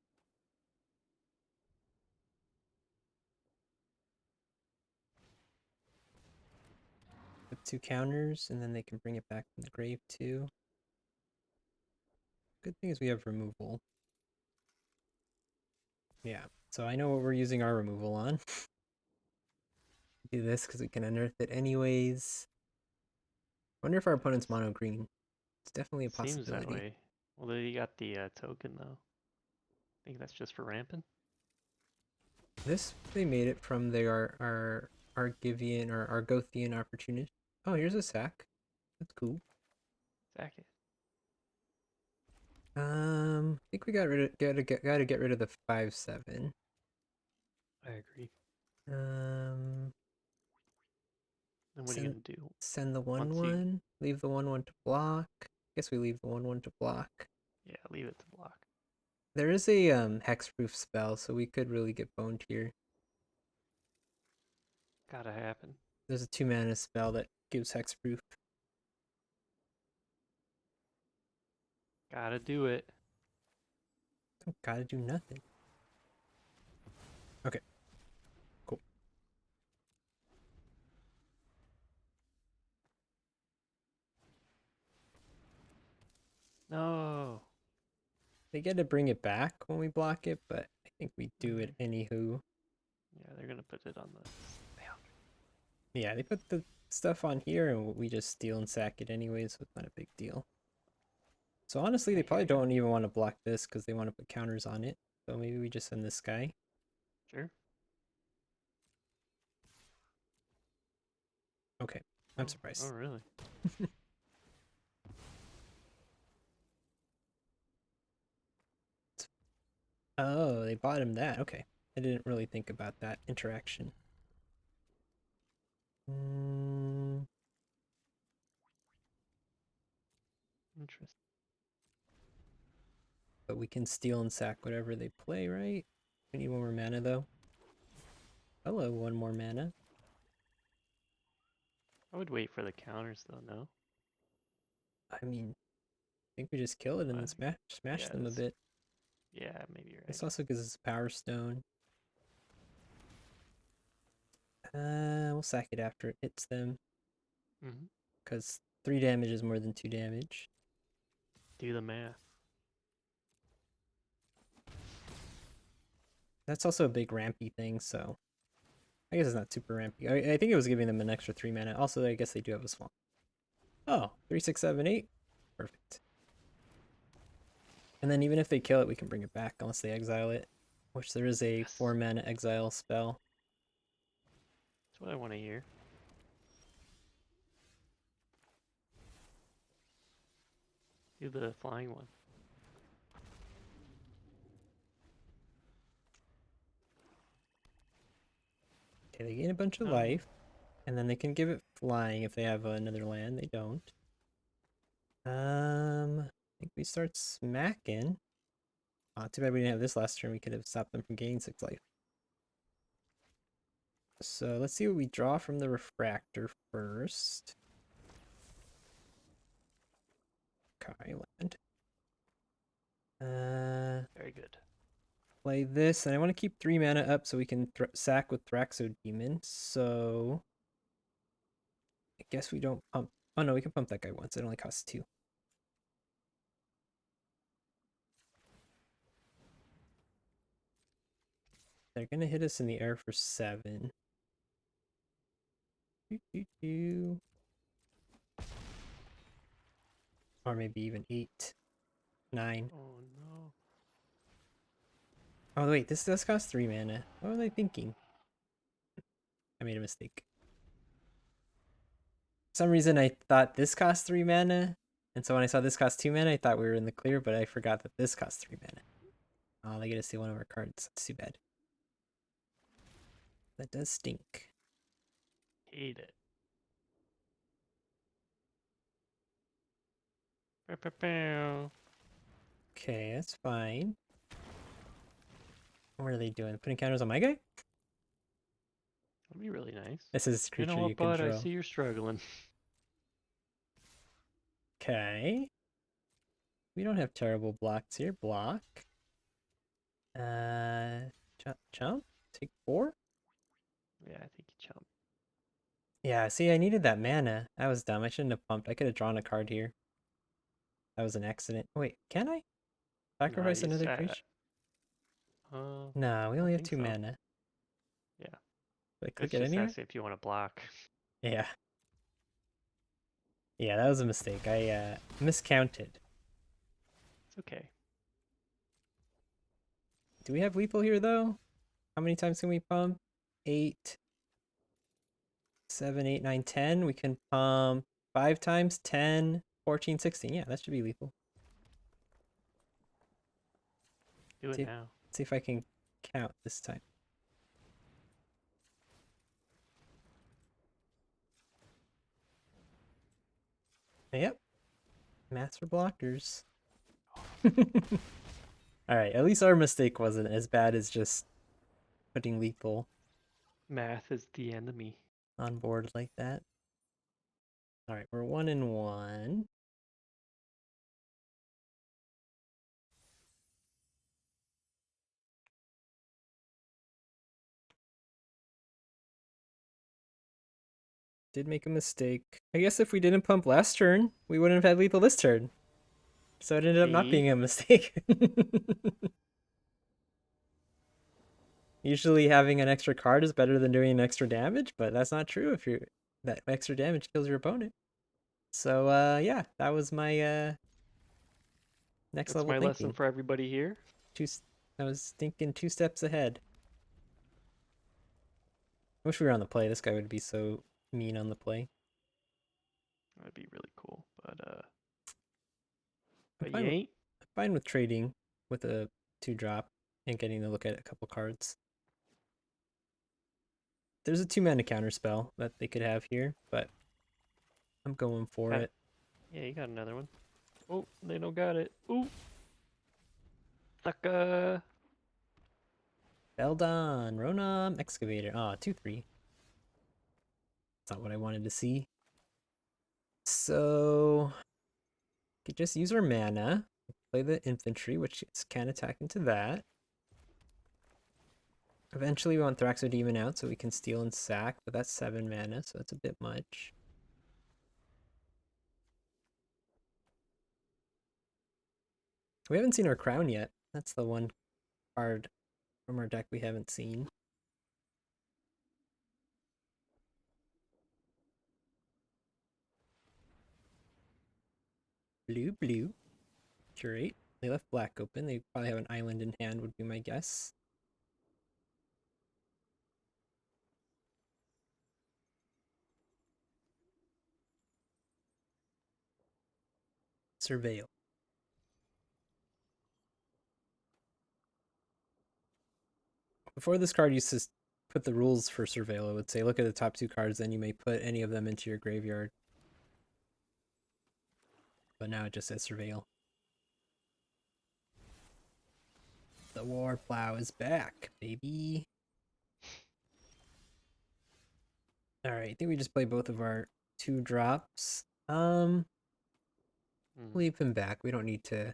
With 2 counters, and then they can bring it back from the grave too. Good thing is we have removal. Yeah, so I know what we're using our removal on. Do this because we can unearth it anyways. Wonder if our Yeah, opponent's mono green. It's definitely a seems that possibility. way. Well, they got the token though. I think that's just for ramping. This they made it from their our Argivian or Argothian opportunist. Oh, here's a sack. That's cool. Sack it. I think we got rid of gotta get rid of the 5/7. I agree. Um, Then what are you send gonna do send the one once you? one. Leave the 1/1 to block. Guess we leave the 1/1 to block. Yeah, leave it to block. There is a hexproof spell, so we could really get boned here. Gotta happen. There's a 2-mana spell that gives hexproof. Gotta do it. Don't gotta do nothing. Okay, cool. No. They get to bring it back when we block it, but I think we do it anywho. Yeah, they're gonna put it on the boundary. Yeah, they put the stuff on here and we just steal and sack it anyway, so it's not a big deal. So honestly, I they hear probably ya. don't even want to block this because they want to put counters on it. So maybe we just send this guy. Sure. Okay, I'm Oh, surprised. really? Oh, they bought him that. Okay, I didn't really think about that interaction. Interesting. But we can steal and sack whatever they play, right? We need one more mana though. Hello, one more mana. I would wait for the counters though, no? I mean, I think we just kill it and then smash Yeah, them a bit. yeah, maybe you're This right. also gives us Power Stone. We'll sack it after it hits them. Mm-hmm. Because 3 damage is more than 2 damage. Do the math. That's also a big rampy thing, so I guess it's not super rampy. I think it was giving them an extra 3 mana. Also, I guess they do have a swamp. Oh, 3, 6, 7, 8. Perfect. And then even if they kill it, we can bring it back unless they exile it. Which there is a Yes. 4 mana exile spell. That's what I want to hear. Do the flying one. Okay, they gain a bunch of Oh. life. And then they can give it flying if they have another land. They don't. I think we start smacking. Too bad we didn't have this last turn. We could have stopped them from gaining 6 life. So let's see what we draw from the refractor first. Kyland. Very good. Play this, and I want to keep 3 mana up so we can sack with Thraxodemon. So I guess we don't pump. Oh no, we can pump that guy once. It only costs 2. They're gonna hit us in the air for 7. Or maybe even 8, 9. Oh no. Oh wait, this does cost 3 mana. What was I thinking? I made a mistake. For some reason I thought this cost 3 mana, and so when I saw this cost 2 mana, I thought we were in the clear, but I forgot that this costs 3 mana. Oh, they get to see one of our cards. That's too bad. That does stink. Hate it. Okay, that's fine. What are they doing? Putting counters on my guy? That'd be really nice. This is You know creature what, you bud? I control. see you're struggling. Okay. We don't have terrible blocks here. Block. Jump. Take 4. Yeah, I think you chump. Yeah, see, I needed that mana. That was dumb. I shouldn't have pumped. I could have drawn a card here. That was an accident. Wait, can I? No, Sacrifice you another said. creature? I No, we don't only have think 2 so. mana. Yeah. Did I click It's it just anywhere? asking if you want to block. Yeah. Yeah, that was a mistake. I miscounted. It's okay. Do we have lethal here though? How many times can we pump? 8, 7, 8, 9, 10. We can pump 5 times, 10, 14, 16. Yeah, that should be lethal. Do it See, now. see if I can count this time. Yep. Maths for blockers. Alright, at least our mistake wasn't as bad as just putting lethal. Math is the enemy. on board like that. All right, we're 1-1. Did make a mistake. I guess if we didn't pump last turn, we wouldn't have had lethal this turn. So it ended up not See? being a mistake. Usually having an extra card is better than doing an extra damage, but that's not true if you're that extra damage kills your opponent. So yeah, that was my next That's level my lesson thinking. for everybody here. Two I was thinking 2 steps ahead. I wish we were on the play. This guy would be so mean on the play. That'd be really cool. I'm But fine you with ain't. trading with a 2-drop and getting to look at a couple cards. There's a 2-mana counter spell that they could have here, but I'm going for Got, it. yeah, you got another one. Oh, they don't got it. Ooh, sucker. Beldon, Ronom, Excavator. Ah, 2-3. That's not what I wanted to see. So, could just use our mana, play the infantry, which can attack into that. Eventually, we want Thraxodemon out so we can steal and sack, but that's 7 mana, so that's a bit much. We haven't seen our crown yet. That's the one card from our deck we haven't seen. Blue, blue. Curate. They left black open. They probably have an island in hand, would be my guess. Surveil. Before this card used to put the rules for Surveil, it would say look at the top 2 cards, then you may put any of them into your graveyard. But now it just says Surveil. The War Plow is back, baby. Alright, I think we just play both of our 2-drops. Mm. Leave him back. We don't need to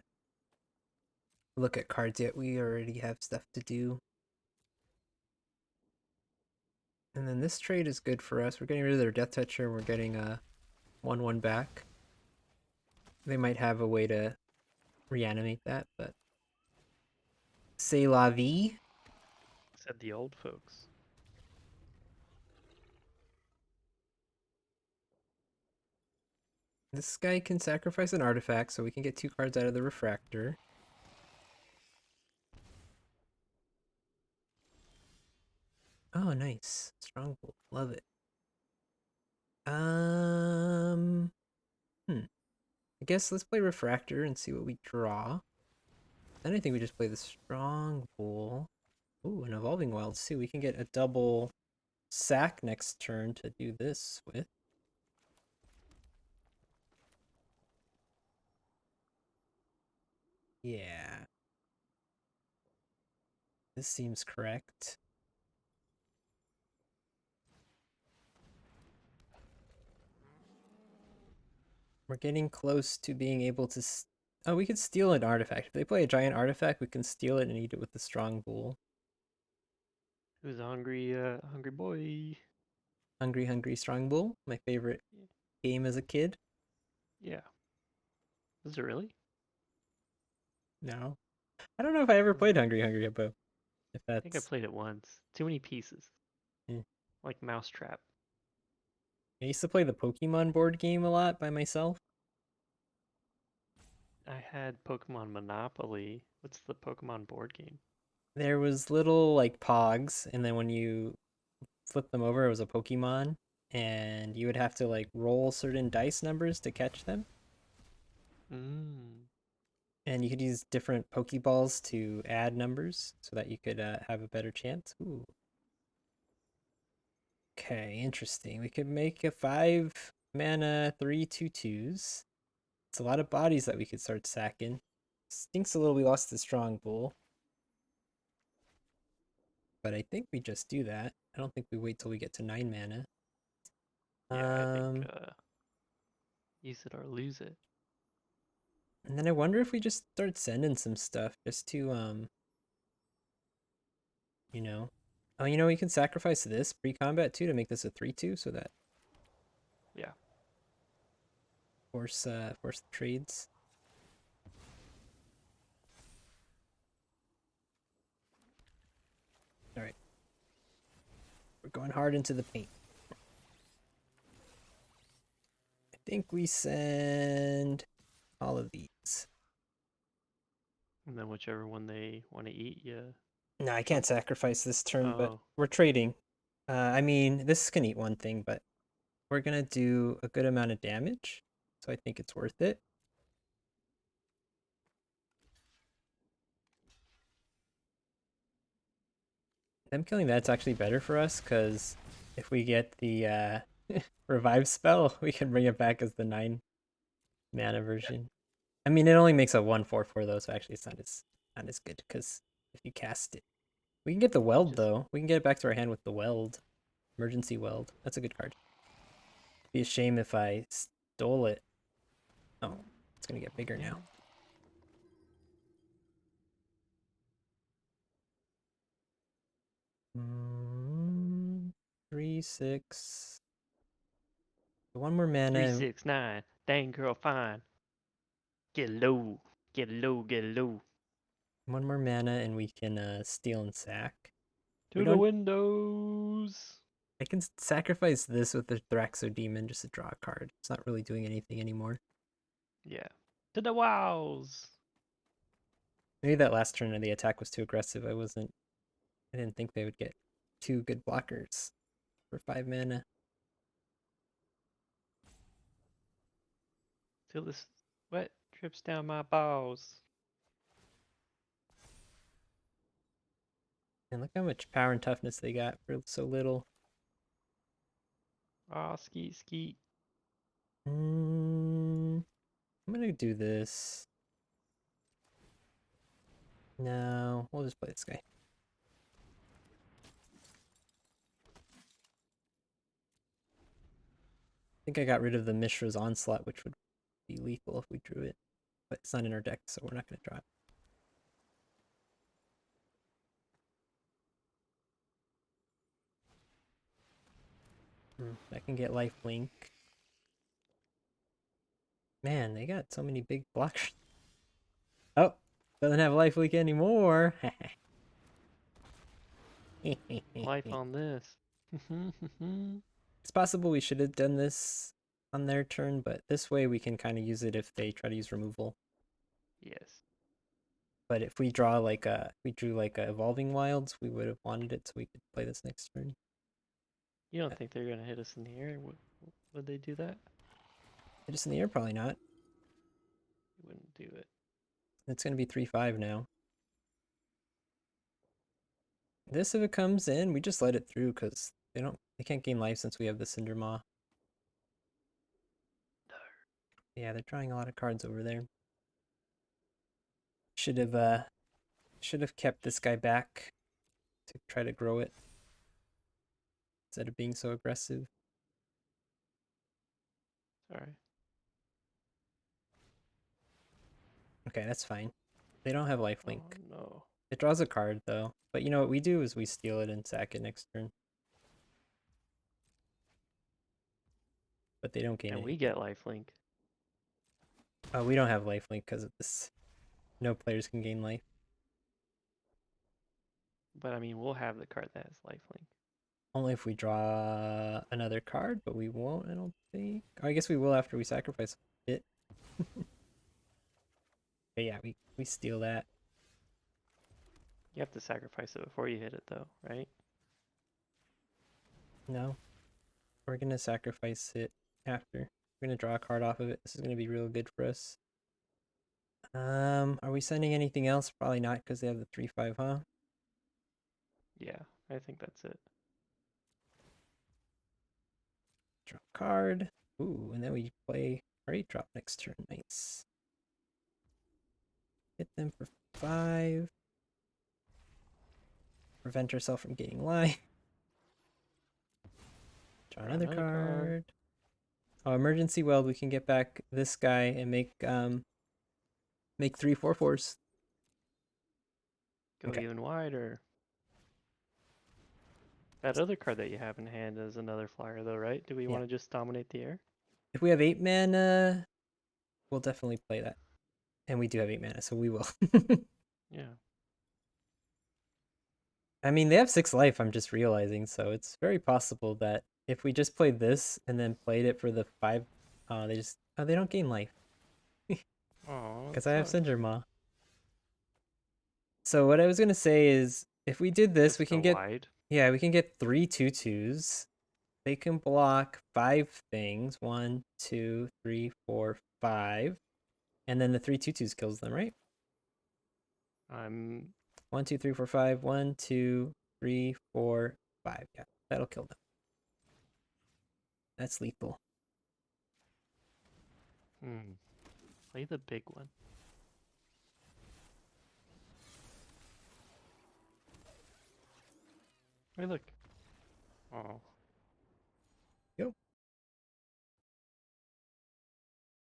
look at cards yet. We already have stuff to do. And then this trade is good for us. We're getting rid of their Death Toucher. We're getting a 1-1 back. They might have a way to reanimate that, but c'est la vie. Said the old folks. This guy can sacrifice an artifact, so we can get 2 cards out of the refractor. Oh, nice. Stronghold. Love it. Hmm. I guess let's play refractor and see what we draw. Then I think we just play the strong bull. Ooh, an evolving wilds too. We can get a double sack next turn to do this with. Yeah. This seems correct. We're getting close to being able to... Oh, we could steal an artifact. If they play a giant artifact, we can steal it and eat it with the strong bull. Who's a hungry boy? Hungry, hungry, strong bull. My favorite game as a kid. Yeah. Is it really? No. I don't know if I ever I played Hungry, Hungry Hippo. If think I that's... played it once. Too many pieces. eh. Like Mousetrap. I used to play the Pokemon board game a lot by myself. I had Pokemon Monopoly. What's the Pokemon board game? There was little like pogs, and then when you flip them over, it was a Pokemon, and you would have to like roll certain dice numbers to catch them. Mmm. And you could use different Pokeballs to add numbers so that you could have a better chance. Ooh. Okay, interesting. We could make a 5-mana 3/2/2s. It's a lot of bodies that we could start sacking. Stinks a little we lost the strong bull, but I think we just do that. I don't think we wait till we get to 9 mana. Yeah, I think Um, use it or lose it. and then I wonder if we just start sending some stuff just to you know. Oh, we can sacrifice this pre-combat too to make this a 3/2 so that Yeah. force the trades. All right. We're going hard into the paint. I think we send all of these. And then whichever one they want to eat, yeah. No, I can't sacrifice this turn, but Oh, we're trading. I mean, this can eat one thing, but we're gonna do a good amount of damage, so I think it's worth it. Them killing that's actually better for us, because if we get the revive spell, we can bring it back as the 9 mana version. I mean, it only makes a 1/4/4 though, so actually it's not as good, because if you cast it. We can get the weld just though. We can get it back to our hand with the weld. Emergency weld. That's a good card. Be a shame if I stole it. Oh, it's gonna get bigger yeah. now. 3, 6. One more Three, mana. 6, 9. Dang girl, fine. Get low. Get low. Get low. One more mana, and we can steal and sack. We To the don't. windows. I can sacrifice this with the Thraxodemon just to draw a card. It's not really doing anything anymore. Yeah. To the wows. Maybe that last turn of the attack was too aggressive. I didn't think they would get 2 good blockers for 5 mana. Till the sweat drips down my balls. And look how much power and toughness they got for so little. Ah, skeet, skeet. I'm gonna do this. No, we'll just play this guy. I think I got rid of the Mishra's Onslaught, which would be lethal if we drew it. But it's not in our deck, so we're not gonna draw it. I can get lifelink. Man, they got so many big blockers. Oh, doesn't have lifelink anymore. Life on this. It's possible we should have done this on their turn, but this way we can kind of use it if they try to use removal. Yes. But if we draw we drew like a Evolving Wilds, we would have wanted it so we could play this next turn. You don't think they're gonna hit us in the air? Would they do that? Just in the air, probably not. You wouldn't do it. It's gonna be 3/5 now. This, if it comes in, we just let it through because they can't gain life since we have the Cindermaw. No. Yeah, they're drawing a lot of cards over there. Should have kept this guy back to try to grow it instead of being so aggressive. Sorry. Okay, that's fine. They don't have lifelink. Oh no. It draws a card though. But you know what we do is we steal it and sack it next turn. But they don't gain And we anything. get lifelink. Oh, we don't have lifelink because of this. No players can gain life. But I mean, we'll have the card that has lifelink. Only if we draw another card, but we won't, I don't think. Oh, I guess we will after we sacrifice it. But yeah, we steal that. You have to sacrifice it before you hit it, though, right? No, we're gonna sacrifice it after. We're gonna draw a card off of it. This is gonna be real good for us. Are we sending anything else? Probably not because they have the 3/5, huh? Yeah, I think that's it. Draw a card. Ooh, and then we play our 8-drop next turn. Nice. Hit them for 5. Prevent ourselves from getting life. Draw Draw another another card. card. Oh, emergency weld. We can get back this guy and make 3/4/4s. Go Okay. even wider. That other card that you have in hand is another flyer, though, right? Do we Yeah. want to just dominate the air? If we have 8 mana, we'll definitely play that. And we do have 8 mana, so we will. Yeah. I mean, they have 6 life, I'm just realizing, so it's very possible that if we just played this and then played it for the 5, they don't gain life. Oh, that Because I have sucks. Cinder Maw. So what I was gonna say is, if we did this, we Just go can get, wide. yeah, we can get 3/2/2s. They can block 5 things. 1, 2, 3, 4, 5. And then the 3/2/2s kills them, right? I'm 1, 2, 3, 4, 5. 1, 2, 3, 4, 5. Yeah, that'll kill them. That's lethal. play the big one. Hey, look. Oh, Yep.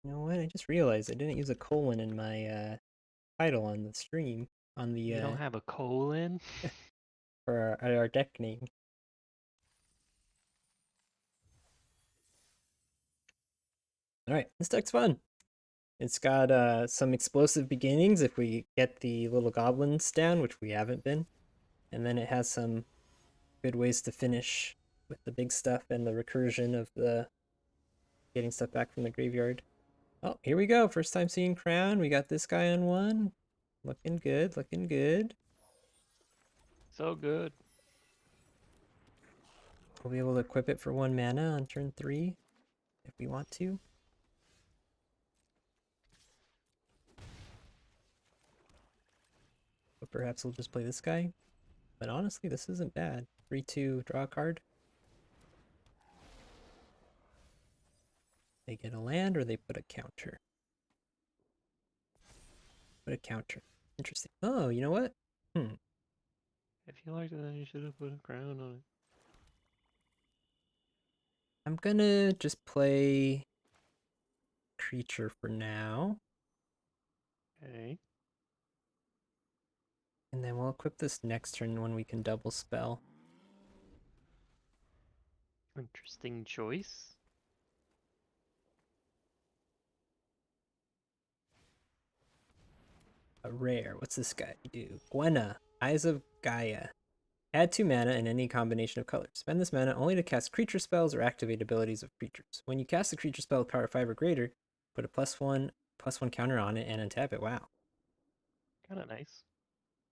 You know what? I just realized I didn't use a colon in my title on the stream on the you don't have a colon? for our deck name. All right, this deck's fun. It's got some explosive beginnings if we get the little goblins down, which we haven't been, and then it has some good ways to finish with the big stuff and the recursion of the getting stuff back from the graveyard. Oh, here we go. First time seeing Crown. We got this guy on one. Looking good, looking good. So good. We'll be able to equip it for 1 mana on turn 3 if we want to. But perhaps we'll just play this guy. But honestly, this isn't bad. 3/2, draw a card. They get a land or they put a counter. Put a counter. Interesting. Oh, you know what? If you liked it, then you should have put a crown on I'm gonna just play creature for now. it. Okay. And then we'll equip this next turn when we can double spell. Interesting choice. A rare. What's this guy do? Gwenna, Eyes of Gaia. Add 2 mana in any combination of colors. Spend this mana only to cast creature spells or activate abilities of creatures. When you cast a creature spell with power 5 or greater, put a +1/+1 counter on it and untap it. Wow. Kind of nice.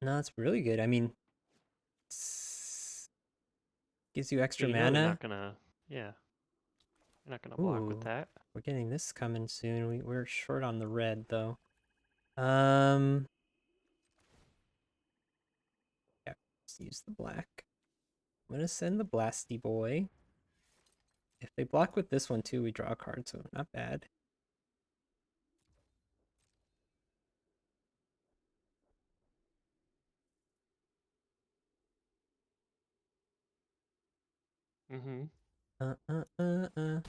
No, that's really good. I mean, gives you Yeah, extra you know they're mana. not gonna. Yeah, they're not gonna block with Ooh, that. we're getting this coming soon. We're short on the red though. Um, yeah, let's use the black. I'm gonna send the Blasty Boy. If they block with this one too, we draw a card, so not bad. Mm-hmm. Uh, uh, uh, uh.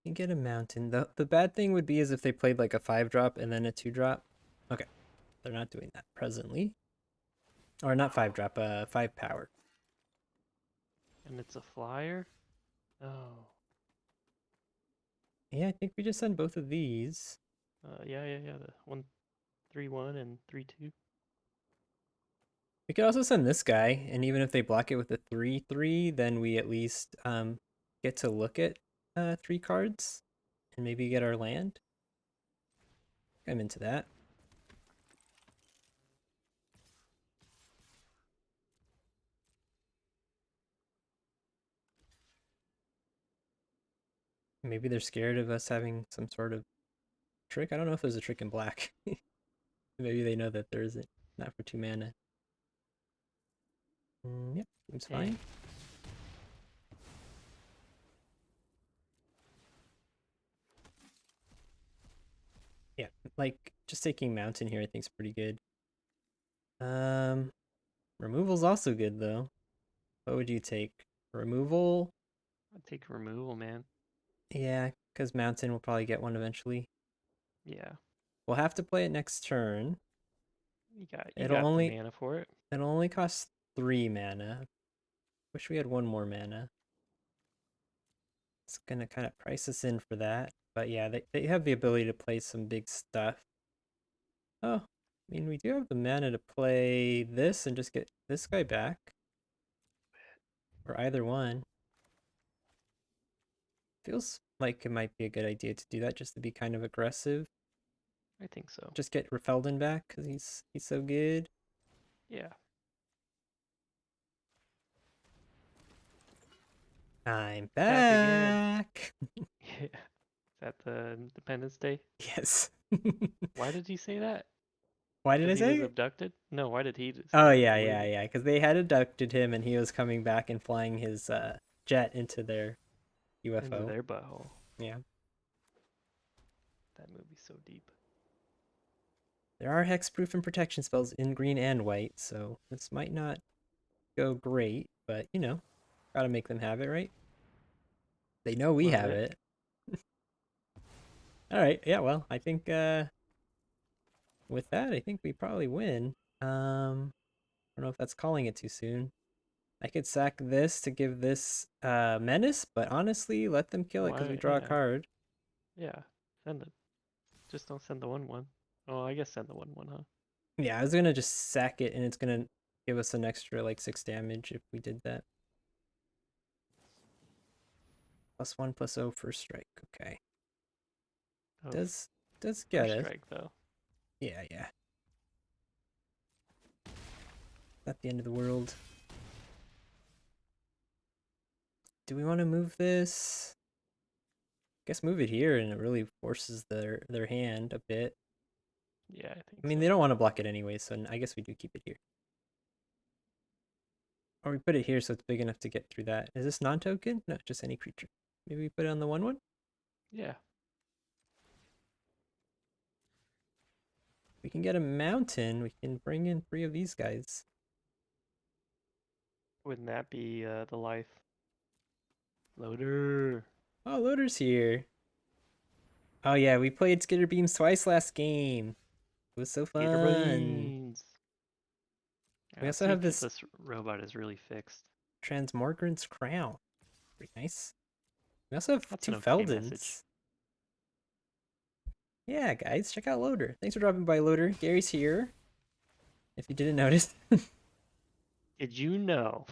You get a mountain. The bad thing would be is if they played like a 5-drop and then a 2-drop. Okay, they're not doing that presently. Or not 5-drop, 5 power. And it's a flyer. Oh. Yeah, I think we just send both of these. Yeah. The 1/3/1 and 3/2. We could also send this guy, and even if they block it with a 3/3, then we at least get to look at 3 cards and maybe get our land. I'm into that. Maybe they're scared of us having some sort of trick. I don't know if there's a trick in black. Maybe they know that there isn't. Not for 2 mana. Yep, seems Eh. fine. Yeah, like just taking mountain here I think is pretty good. Removal's also good though. What would you take? Removal? I'd take removal, man. Yeah, because Mountain will probably get one eventually. Yeah. We'll have to play it next turn. You It'll got the only mana for it. it'll only cost 3 mana. Wish we had one more mana. It's gonna kind of price us in for that. But yeah, they have the ability to play some big stuff. Oh, I mean, we do have the mana to play this and just get this guy back. Or either one. Feels like it might be a good idea to do that just to be kind of aggressive. I think so. Just get Rafelden back because he's so good. Yeah. I'm Back again. back. Yeah. Is that the Independence Day? Yes. Why did he say that? Why did I Because he was say? abducted? No, why did he say Oh that in yeah, the yeah, movie? yeah. Because they had abducted him and he was coming back and flying his jet into their Into UFO. their butthole. Yeah. That movie's so deep. There are hexproof and protection spells in green and white, so this might not go great, but you know, gotta make them have it, right? They know we Love have it. it. All right, yeah, well, I think with that, I think we probably win. I don't know if that's calling it too soon. I could sack this to give this menace, but honestly, let them kill it because we Why? draw a Yeah. card. Yeah. Send it. Just don't send the 1/1. Oh, I guess send the 1/1, huh? Yeah, I was gonna just sack it, and it's gonna give us an extra like 6 damage if we did that. +1 +0 first strike. Okay, Oh, does get first it. strike, though. Yeah, yeah. Not the end of the world. Do we want to move this? I guess move it here, and it really forces their hand a bit. Yeah, I I think mean, they so. don't want to block it anyway, so I guess we do keep it here. Or we put it here so it's big enough to get through that. Is this non-token? No, just any creature. Maybe we put it on the 1/1? Yeah. We can get a mountain. We can bring in 3 of these guys. Wouldn't that be the life? Loader. Oh, Loader's here. Oh yeah, we played Skitterbeams twice last game. It was so fun. Skitterbeams. Yeah, We let's also see have if this this robot is really fixed. Transmogrant's Crown. Pretty nice. We also have That's 2 an okay message. Feldons. Yeah, guys, check out Loader. Thanks for dropping by, Loader. Gary's here. If you didn't notice. Did you know?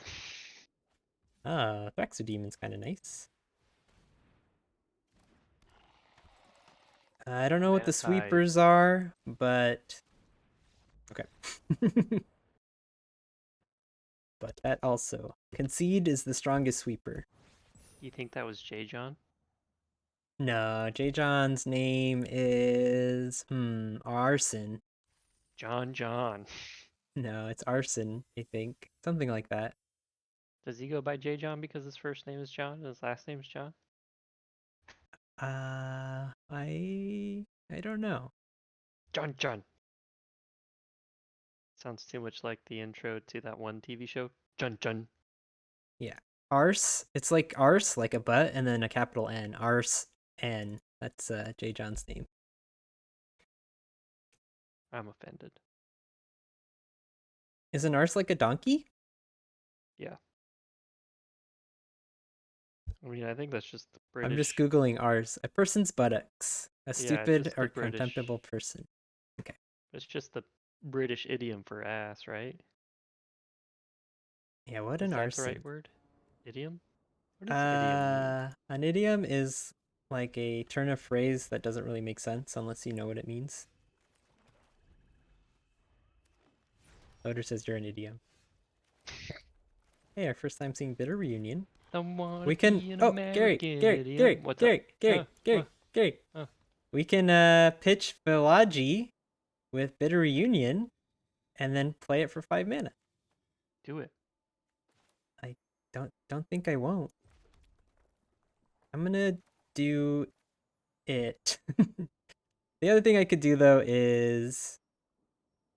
Thraxodemon's kind of nice. I don't know what the Mana Tide. sweepers are, but okay. But that also. Concede is the strongest sweeper. You think that was J. John? No, J. John's name is Arson. John. No, it's Arson, I think. Something like that. Does he go by J. John because his first name is John and his last name is John? I don't know. John. Sounds too much like the intro to that one TV show. John. Yeah. Arse, it's like arse, like a butt, and then a capital N. Arse N. That's J. John's name. I'm offended. Is an arse like a donkey? Yeah. I mean, I think that's just the I'm just British. Googling arse. A person's buttocks. A Yeah, it's stupid just the or British. contemptible person. Okay. It's just the British idiom for ass, right? Yeah, what Is an that the right arson. word? Idiom? What does idiom mean? An idiom is like a turn of phrase that doesn't really make sense unless you know what it means. Loader says you're an idiom. Hey, our first time seeing Bitter Reunion. Don't wanna We can. be an Oh, Gary, American Gary, idiom. Gary, What's up? Gary, Gary, Gary, What? Gary. Uh, We can pitch Villagy with Bitter Reunion and then play it for 5 mana. do it. I don't think I won't. I'm gonna do it. The other thing I could do though is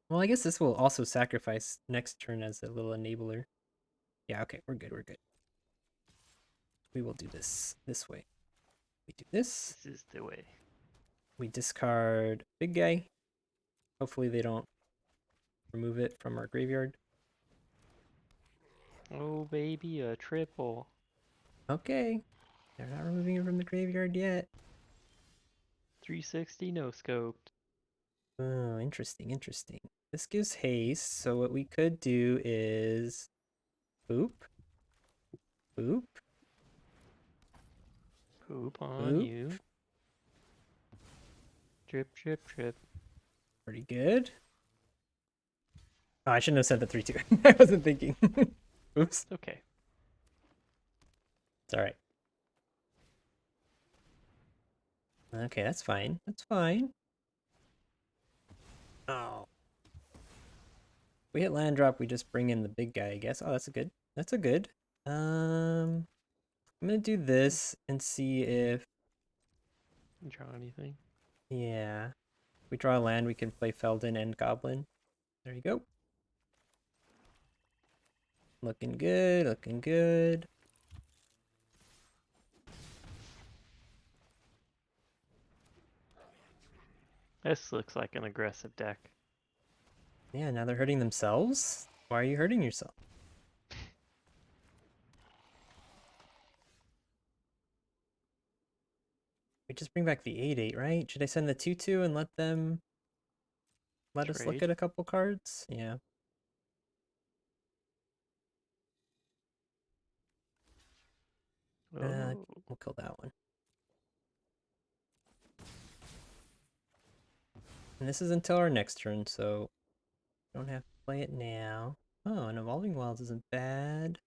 Well, I guess this will also sacrifice next turn as a little enabler. Yeah, okay, we're good, we're good. We will do this way. We do this. This is the way. We discard big guy. Hopefully they don't remove it from our graveyard. Oh, baby, a triple. Okay. They're not removing it from the graveyard yet. 360 no scoped. Oh, interesting, interesting. This gives haste, so what we could do is boop, boop, Poop on boop. you. Drip, drip, drip. Pretty good. Oh, I shouldn't have said the 3-2. I wasn't thinking. Oops. Okay. It's all right. Okay, that's fine. That's fine. Oh. We hit land drop, we just bring in the big guy, I guess. Oh, that's a good. That's a good. I'm gonna do this and see if Draw anything? yeah. If we draw a land, we can play Feldon and Goblin. There you go. Looking good, looking good. This looks like an aggressive deck. Yeah, now they're hurting themselves. Why are you hurting yourself? We just bring back the 8-8, right? Should I send the 2-2 and let them let us look Trade. at a couple cards? Yeah. Oh, We'll kill that one. And this is until our next turn, so don't have to play it now. Oh, and Evolving Wilds isn't bad.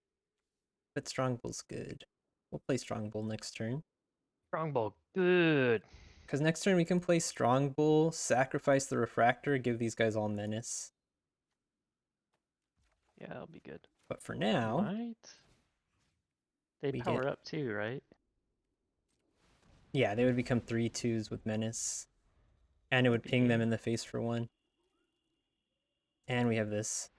But Strongbull's good. We'll play Strongbull next turn. Strongbow. Good. Because next turn we can play Strongbull, sacrifice the Refractor, give these guys all menace. Yeah, that'll be good. But for now, Might. They we get... power up too, right? Yeah, they would become 3/2s with menace. And it That'd would be ping them game. in the face for 1. And we have this.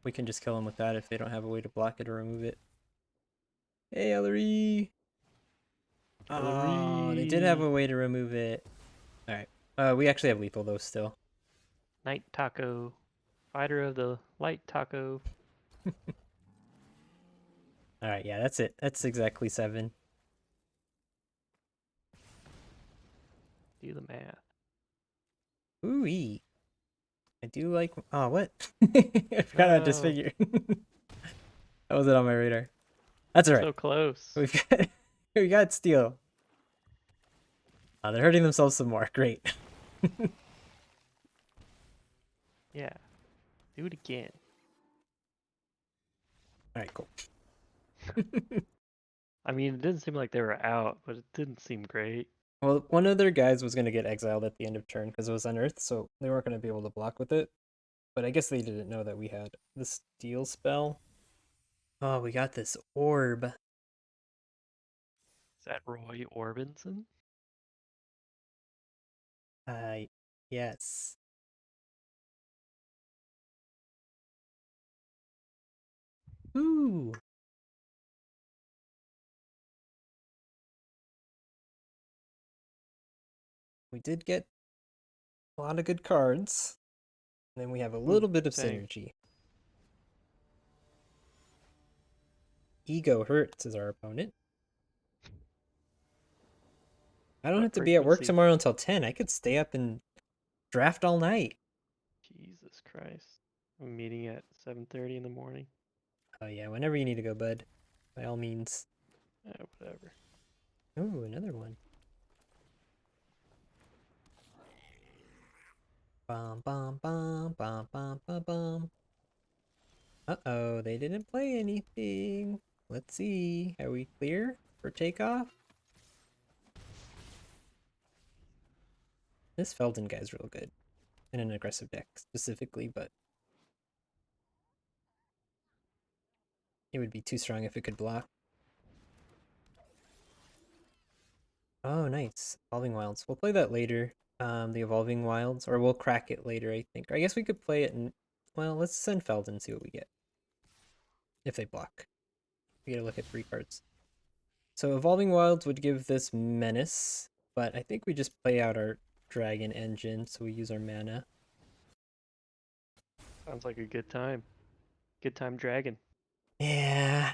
We can just kill them with that if they don't have a way to block it or remove it. Hey, Ellery! Oh, they did have Hillary. a way to remove it. Alright. We actually have lethal though still. Night Taco. Fighter of the Light Taco. Alright, yeah, that's it. That's exactly 7. Do the math. Ooh-ee. I do like... Oh, what? I forgot how to No. disfigure. That wasn't on my radar. That's alright. So close. We've got... we got steel. They're hurting themselves some more. Great. Yeah. Do it again. Alright, cool. I mean, it didn't seem like they were out, but it didn't seem great. Well, one of their guys was going to get exiled at the end of turn because it was unearthed, so they weren't going to be able to block with it. But I guess they didn't know that we had the steal spell. Oh, we got this orb. Is that Roy Orbison? Yes. Ooh. We did get a lot of good cards. And then we have a little bit of Same. synergy. Ego Hurts is our opponent. I don't What have to be at work frequency? tomorrow until 10. I could stay up and draft all night. Jesus Christ. I'm meeting at 7:30 in the morning. Oh yeah, whenever you need to go, bud. By all means. Whatever. Ooh, another one. Bum bum bum bum bum bum bum. Uh-oh, they didn't play anything. Let's see. Are we clear for takeoff? This Felden guy's real good. In an aggressive deck specifically, but it would be too strong if it could block. Oh, nice. Evolving Wilds. We'll play that later. The Evolving Wilds, or we'll crack it later, I think. Or I guess we could play it and, well, let's send Feld and see what we get. If they block. We gotta look at 3 cards. So Evolving Wilds would give this Menace, but I think we just play out our Dragon Engine, so we use our mana. Sounds like a good time. Good time dragon. Yeah.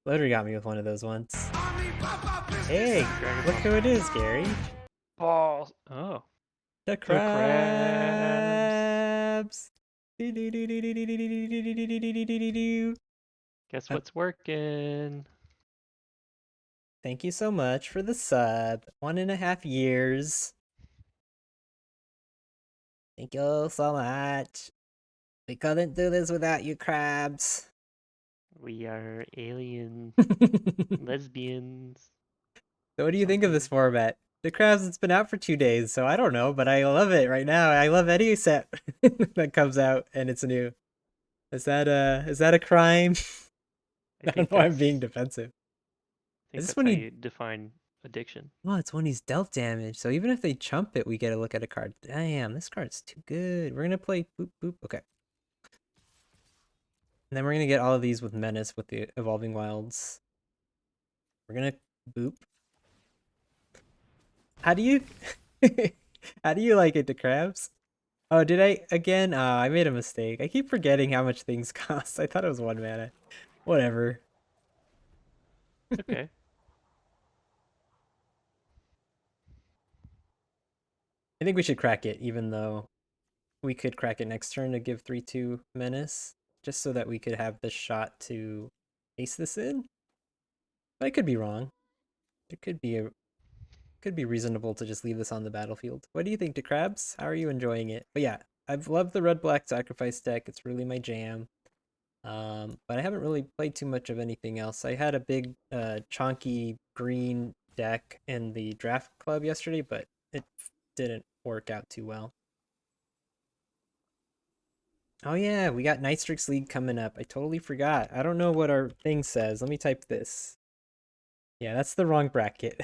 Loader got me with one of those once. Hey, Dragon look Ball. who it is, Gary. Balls. Oh. The The crabs. crabs. Guess what's working? Thank you so much for the sub. 1.5 years. Thank you so much. We couldn't do this without you, crabs. We are alien So lesbians. what do you think of this Something. format? The crabs, it's been out for 2 days, so I don't know, but I love it right now. I love any set that comes out and it's new. Is that a crime? I I don't think know why I'm being that's defensive. I Is think this that's when how he you define addiction. Oh, it's when he's dealt damage. So even if they chump it, we get to look at a card. Damn, this card's too good. We're gonna play boop boop. Okay. And then we're gonna get all of these with Menace with the Evolving Wilds. We're gonna boop. How do you how do you like it, to crabs? Oh, did I again? I made a mistake. I keep forgetting how much things cost. I thought it was 1 mana. Whatever. It's okay. I think we should crack it, even though we could crack it next turn to give 3/2 Menace, just so that we could have the shot to ace this in. But I could be wrong. It could be reasonable to just leave this on the battlefield. What do you think, to crabs? How are you enjoying it? But yeah, I've loved the red black sacrifice deck. It's really my jam. But I haven't really played too much of anything else. I had a big chonky green deck in the draft club yesterday, but it didn't work out too well. Oh yeah, we got Nightstrix League coming up. I totally forgot. I don't know what our thing says. Let me type this. Yeah, that's the wrong bracket.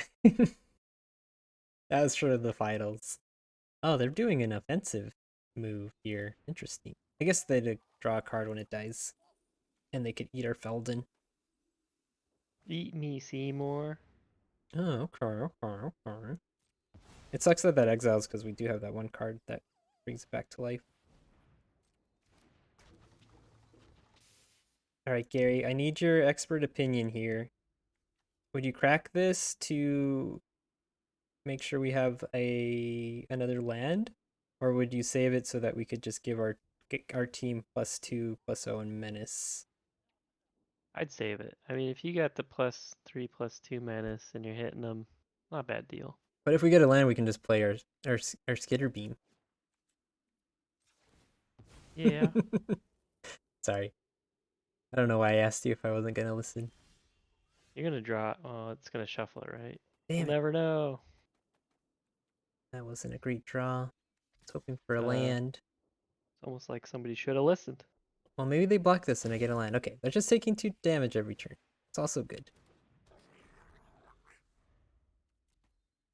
That was for the finals. Oh, they're doing an offensive move here. Interesting. I guess they'd draw a card when it dies. And they could eat our Felden. Eat me, Seymour. Oh, okay. It sucks that that exiles because we do have that one card that brings it back to life. Alright, Gary, I need your expert opinion here. Would you crack this to make sure we have another land? Or would you save it so that we could just give our team +2/+0 and menace? I'd save it. I mean, if you got the +3/+2 menace and you're hitting them, not a bad deal. But if we get a land, we can just play our Skitterbeam. Yeah. Sorry. I don't know why I asked you if I wasn't gonna listen. You're gonna draw. Oh, it's gonna shuffle it, right? We'll Damn it. never know. That wasn't a great draw. I was hoping for a It's land. almost like somebody should have listened. Well, maybe they block this and I get a land. Okay, they're just taking 2 damage every turn. It's also good.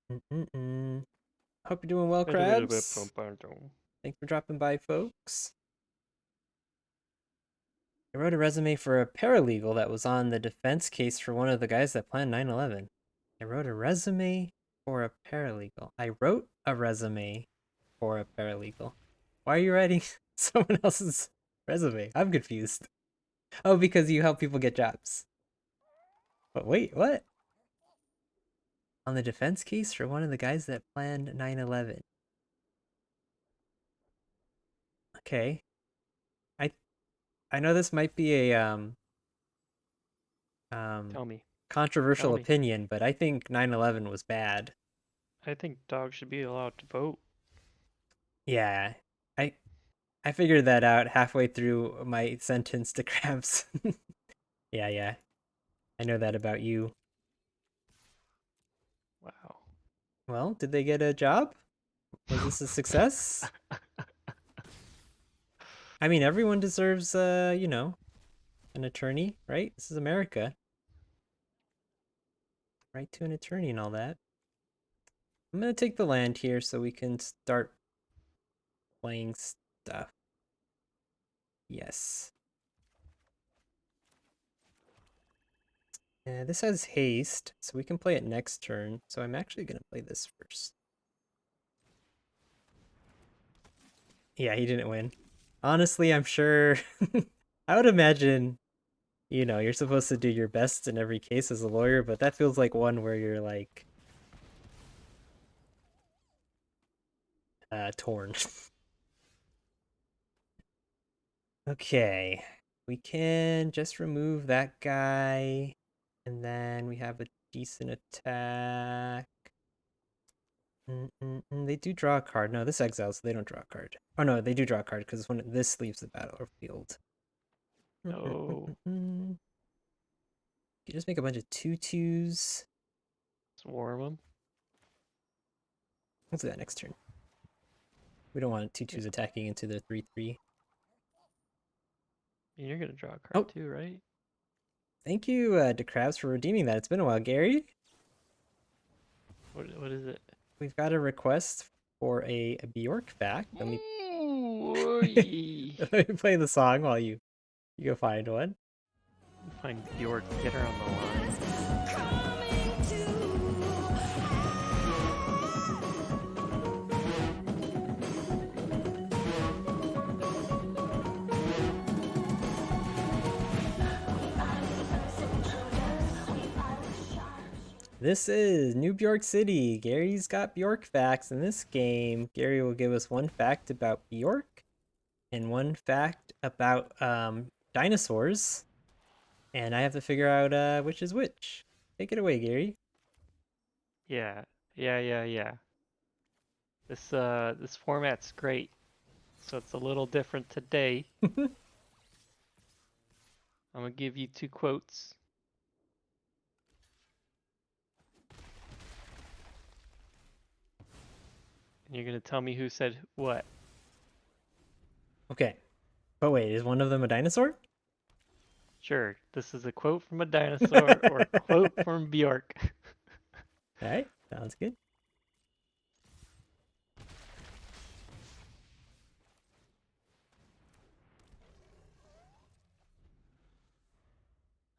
Hope you're doing well, crabs. Thanks for dropping by, folks. I wrote a resume for a paralegal that was on the defense case for one of the guys that planned 9/11. I wrote a resume for a paralegal. I wrote a resume for a paralegal. Why are you writing someone else's resume? I'm confused. Oh, because you help people get jobs. But wait, what? On the defense case for one of the guys that planned 9/11. Okay. I I know this might be a um Tell me. Tell controversial me. opinion, but I think 9/11 was bad. I think dogs should be allowed to vote. Yeah. I I figured that out halfway through my sentence to crabs. Yeah, yeah. I know that about you. Wow. Well, did they get a job? Was this a success? I mean, everyone deserves an attorney, right? This is America. Right to an attorney and all that. I'm gonna take the land here so we can start playing stuff. Yes. Yeah, this has haste, so we can play it next turn. So I'm actually gonna play this first. Yeah, he didn't win. Honestly, I'm sure. I would imagine, you're supposed to do your best in every case as a lawyer, but that feels like one where you're like torn. Okay, we can just remove that guy, and then we have a decent attack. They do draw a card. No, this exiles, so they don't draw a card. Oh no, they do draw a card because when this leaves the battlefield. Oh, You just make a bunch of 2/2s. swarm them. Let's do that next turn. We don't want 2/2s attacking into the 3/3. You're gonna draw a card Oh, too, right? thank you, DeKrabs, for redeeming that. It's been a while, Gary. What is it? We've got a request for a Bjork fact. Let me Ooh, let me play the song while you go find one. find Bjork, get her on the line. This is New Bjork City. Gary's got Bjork facts in this game. Gary will give us one fact about Bjork and one fact about dinosaurs, and I have to figure out which is which. Take it away, Gary. Yeah, yeah. This format's great, so it's a little different today. I'm gonna give you two quotes. And you're gonna tell me who said what. Okay, but wait, is one of them a dinosaur? Sure, this is a quote from a dinosaur or a quote from Bjork. All right, sounds good.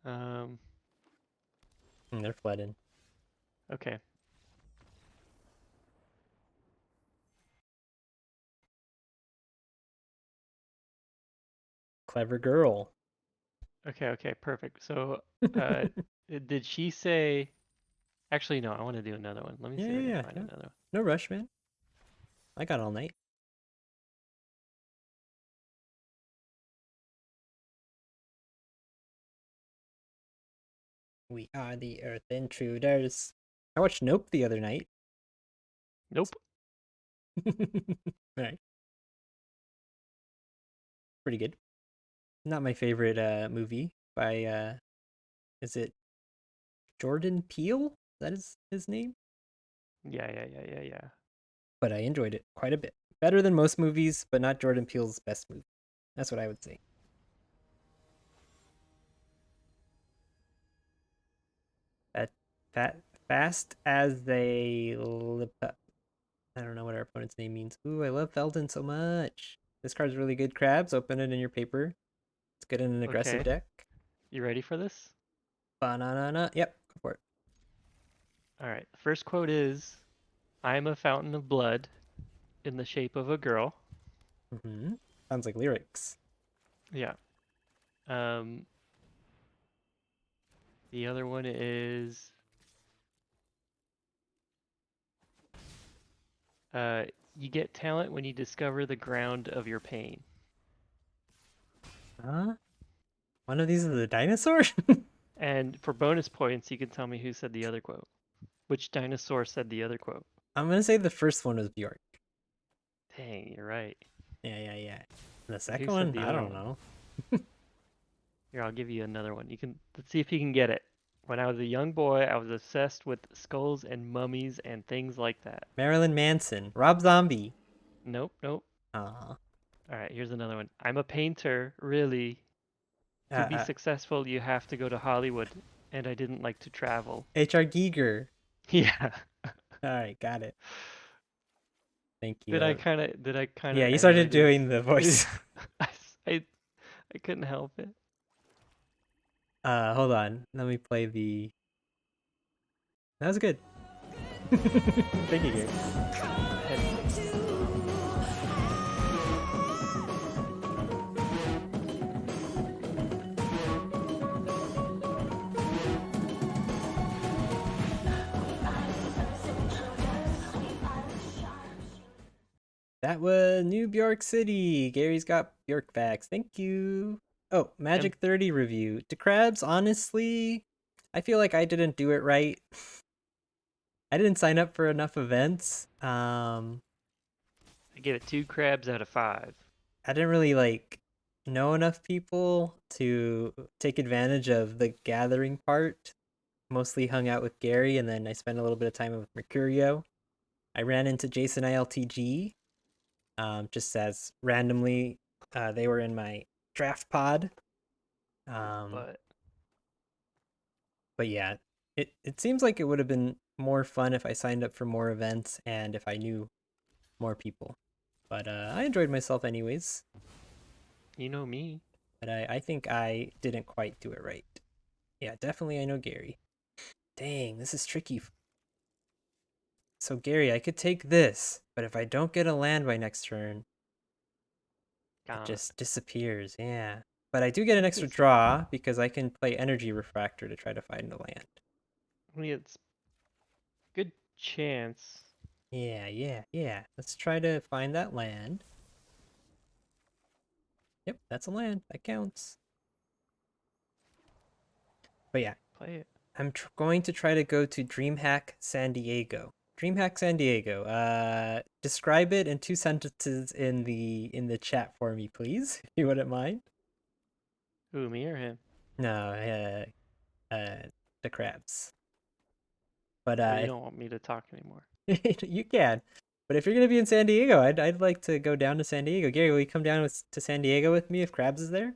Um, They're flooding. okay. Clever girl. Okay, perfect. So, uh, did she say? Actually, no. I want to do another one. Let me Yeah, see if yeah, I can yeah. find No, another one. no rush, man. I got all night. We are the Earth intruders. I watched Nope the other night. Nope. All right, pretty good. Not my favorite movie by is it Jordan Peele? That is his name? Yeah. But I enjoyed it quite a bit. Better than most movies, but not Jordan Peele's best movie. That's what I would say. Fat, fat, fast as they lip up. I don't know what our opponent's name means. Ooh, I love Felton so much. This card's really good, Crabs. Open it in your paper. It's good in an aggressive Okay. deck. You ready for this? Banana. Yep, go for it. All right. The first quote is, "I am a fountain of blood in the shape of a girl." Sounds like lyrics. Yeah. Um, the other one is, "You get talent when you discover the ground of your pain." Huh? One of these is a dinosaur? And for bonus points, you can tell me who said the other quote. Which dinosaur said the other quote? I'm gonna say the first one was Bjork. Dang, you're right. Yeah. The But who second said one, the I other don't one? know. Here, I'll give you another one. Let's see if you can get it. When I was a young boy, I was obsessed with skulls and mummies and things like that. Marilyn Manson, Rob Zombie. Nope. Aw. All right, here's another one. I'm a painter, really. To be Uh, successful, you have to go to Hollywood, and I didn't like to travel. H.R. Giger. Yeah. Alright, got it. Thank you. Did I kind Yeah, of you started emulate his? doing the voice. I, s- I couldn't help it. Hold on. Let me play the. That was good. Thank you, Gary. I had to. That was New Bjork City. Gary's got Bjork facts. Thank you. Oh, M Magic 30 review. To Crabs, honestly, I feel like I didn't do it right. I didn't sign up for enough events. I gave it 2 crabs out of 5. I didn't really like know enough people to take advantage of the gathering part. Mostly hung out with Gary, and then I spent a little bit of time with Mercurio. I ran into Jason ILTG, just as randomly they were in my draft pod. Um, But but yeah, it seems like it would have been more fun if I signed up for more events and if I knew more people. But I enjoyed myself anyways. you know me. But I think I didn't quite do it right. Yeah, definitely I know Gary. Dang, this is tricky. So Gary, I could take this, but if I don't get a land by next turn, it Gone. just disappears. Yeah. But I do get an extra It's, draw because I can play Energy Refractor to try to find a land. I mean, it's good chance. Yeah. Let's try to find that land. Yep, that's a land. That counts. But yeah, Play it. I'm going to try to go to DreamHack San Diego. DreamHack San Diego. Describe it in 2 sentences in the chat for me, please, if you wouldn't mind. Who, me or him? No, the crabs. But So you don't want me to talk anymore. if you can. But if you're gonna be in San Diego, I'd like to go down to San Diego. Gary, will you come down to San Diego with me if Krabs is there?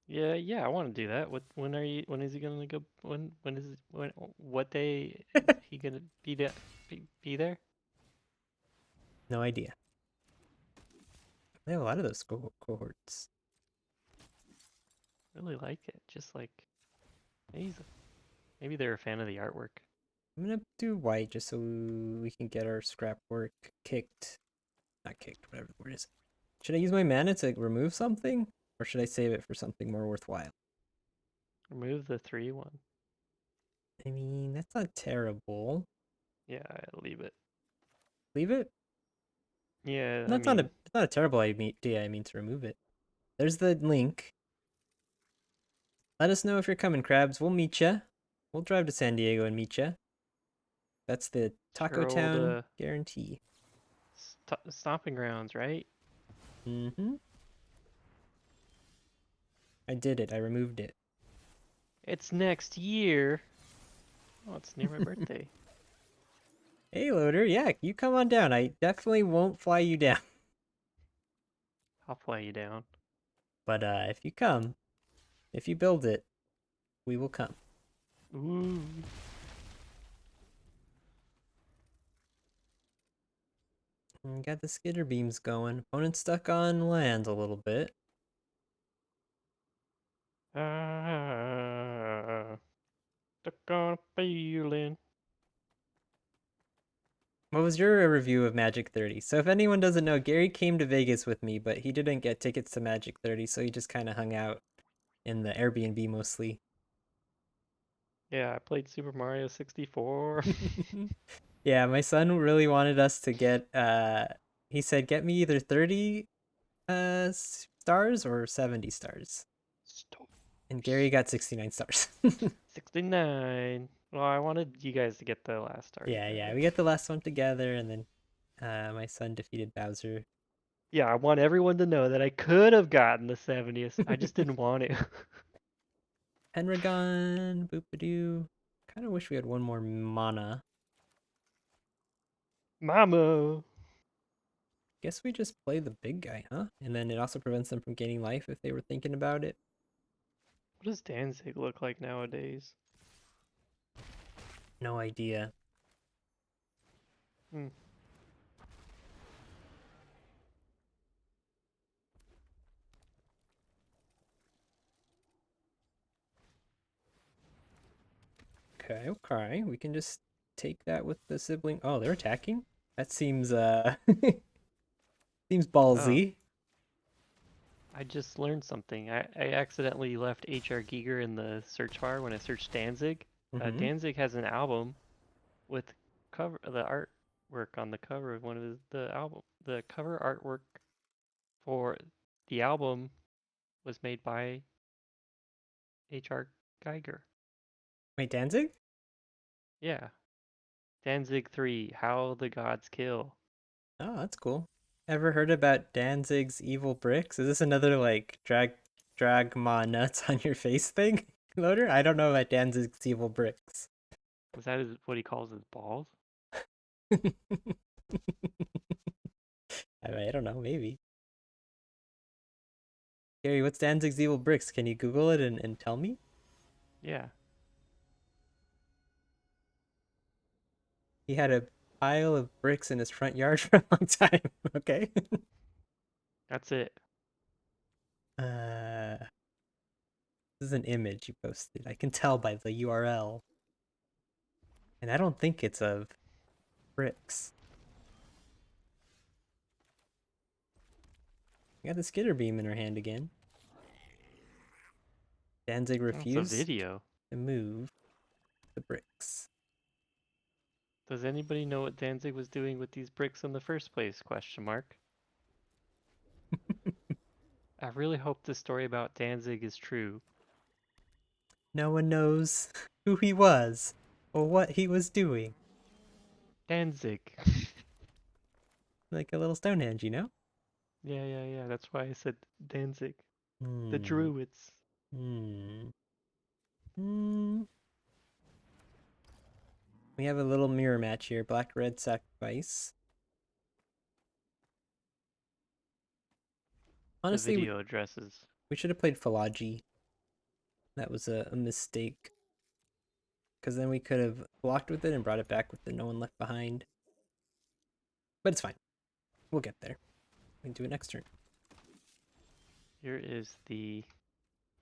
Yeah, I want to do that. When are you? When is he gonna go? When is when? What day is he gonna be there? No idea. They have a lot of those cohorts. Really like it. Just like maybe maybe they're a fan of the artwork. I'm gonna do white just so we can get our scrap work kicked. Not kicked, whatever the word is. Should I use my mana to remove something? Or should I save it for something more worthwhile? Remove the 3/1. I mean, that's not terrible. Yeah, leave it. Leave it? Yeah, I That's not a mean, it's not a terrible idea, I mean to remove it. There's the link. Let us know if you're coming, Krabs. We'll meet ya. We'll drive to San Diego and meet ya. That's the it's Taco your old Town guarantee. stomping grounds, right? Mm-hmm. I did it. I removed it. It's next year. Oh, it's near my birthday. Hey, Loader. Yeah, you come on down. I definitely won't fly you down. I'll fly you down. But if you come, if you build it, we will come. Ooh. And got the Skitterbeams going. Opponent stuck on lands a little bit. Ah, stuck on a feeling. What was your review of Magic 30? So if anyone doesn't know, Gary came to Vegas with me, but he didn't get tickets to Magic 30, so he just kind of hung out in the Airbnb mostly. Yeah, I played Super Mario 64. Yeah, my son really wanted us to get he said get me either 30 stars or 70 stars. And Gary Stars. got 69 stars. 69. Well, I wanted you guys to get the last star Yeah, together. we got the last one together and then my son defeated Bowser. Yeah, I want everyone to know that I could have gotten the 70th. I just didn't want to. Pendragon, Boopadoo. Kind of wish we had one more mana. Mama. Guess we just play the big guy, huh? And then it also prevents them from gaining life if they were thinking about it. What does Danzig look like nowadays? No idea. Hmm. Okay, okay. We can just take that with the sibling. Oh, they're attacking? That seems seems Oh, ballsy. I just learned something. I accidentally left H.R. Giger in the search bar when I searched Danzig. Mm-hmm. Danzig has an album with cover the artwork on the cover of one of the album. The cover artwork for the album was made by H.R. Geiger. Wait, Danzig? Yeah, Danzig 3: How the Gods Kill. Oh, that's cool. Ever heard about Danzig's evil bricks? Is this another like drag my nuts on your face thing, Loader? I don't know about Danzig's evil bricks. Was that what he calls his balls? I don't know, maybe. Gary, what's Danzig's evil bricks? Can you Google it and tell me? Yeah, He had a pile of bricks in his front yard for a long time. Okay. that's it. This is an image you posted. I can tell by the URL. And I don't think it's of bricks. We got the Skitterbeam in her hand again. Danzig That's a refused video. to move the bricks. Does anybody know what Danzig was doing with these bricks in the first place? Question mark. I really hope this story about Danzig is true. No one knows who he was or what he was doing. Danzig. Like a little Stonehenge, you know? Yeah. That's why I said Danzig. The Hmm. Druids. Hmm. Hmm. We have a little mirror match here. Black red sacrifice. The Honestly, video addresses. we should have played Philology. That was a mistake. Because then we could have blocked with it and brought it back with the no one left behind. But it's fine. We'll get there. We can do it next turn. Here is the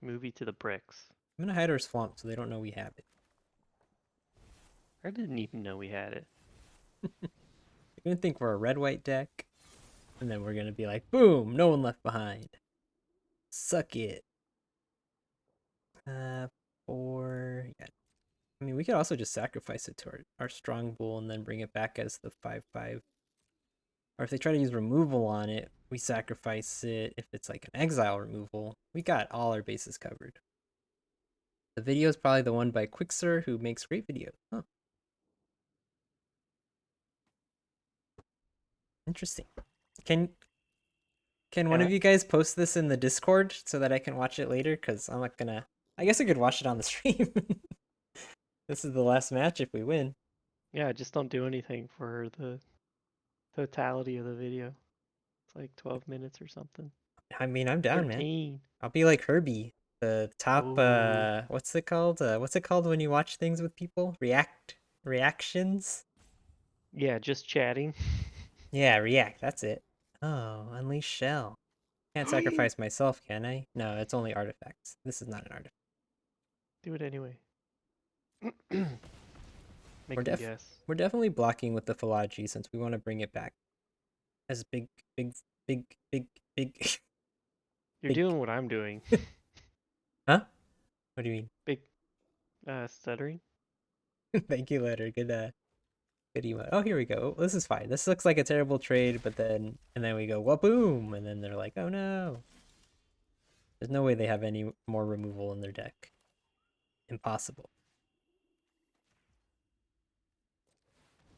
movie to the bricks. I'm going to hide our swamp so they don't know we have it. I didn't even know we had it. They're going to think we're a red-white deck. And then we're going to be like, boom, no one left behind. Suck it. Uh, yeah. I mean, we could also just sacrifice it to our strong bull and then bring it back as the 5/5. Or if they try to use removal on it, we sacrifice it. If it's like an exile removal, we got all our bases covered. The video is probably the one by Quixer, who makes great videos. Huh. Interesting. Can can one Yeah, of you guys post this in the Discord so that I can watch it later? Because I'm not gonna. I guess I could watch it on the stream. This is the last match if we win. yeah, just don't do anything for the totality of the video. It's like 12 minutes or something. I mean, I'm down, man. 13. I'll be like Herbie, the top. Ooh. What's it called? What's it called when you watch things with people? Reactions. Yeah, just chatting. Yeah, react. That's it. Oh, unleash shell. Can't sacrifice myself, can I? No, it's only artifacts. This is not an artifact. Do it anyway. We're Make them def guess. we're definitely blocking with the Philology since we want to bring it back as big, big, big, big, big, You're big. doing what I'm doing. Huh? What do you mean? Big stuttering. Thank you, letter. Good emo. Oh, here we go. This is fine. This looks like a terrible trade, but then we go, what boom, and then they're like, oh no. There's no way they have any more removal in their deck. Impossible.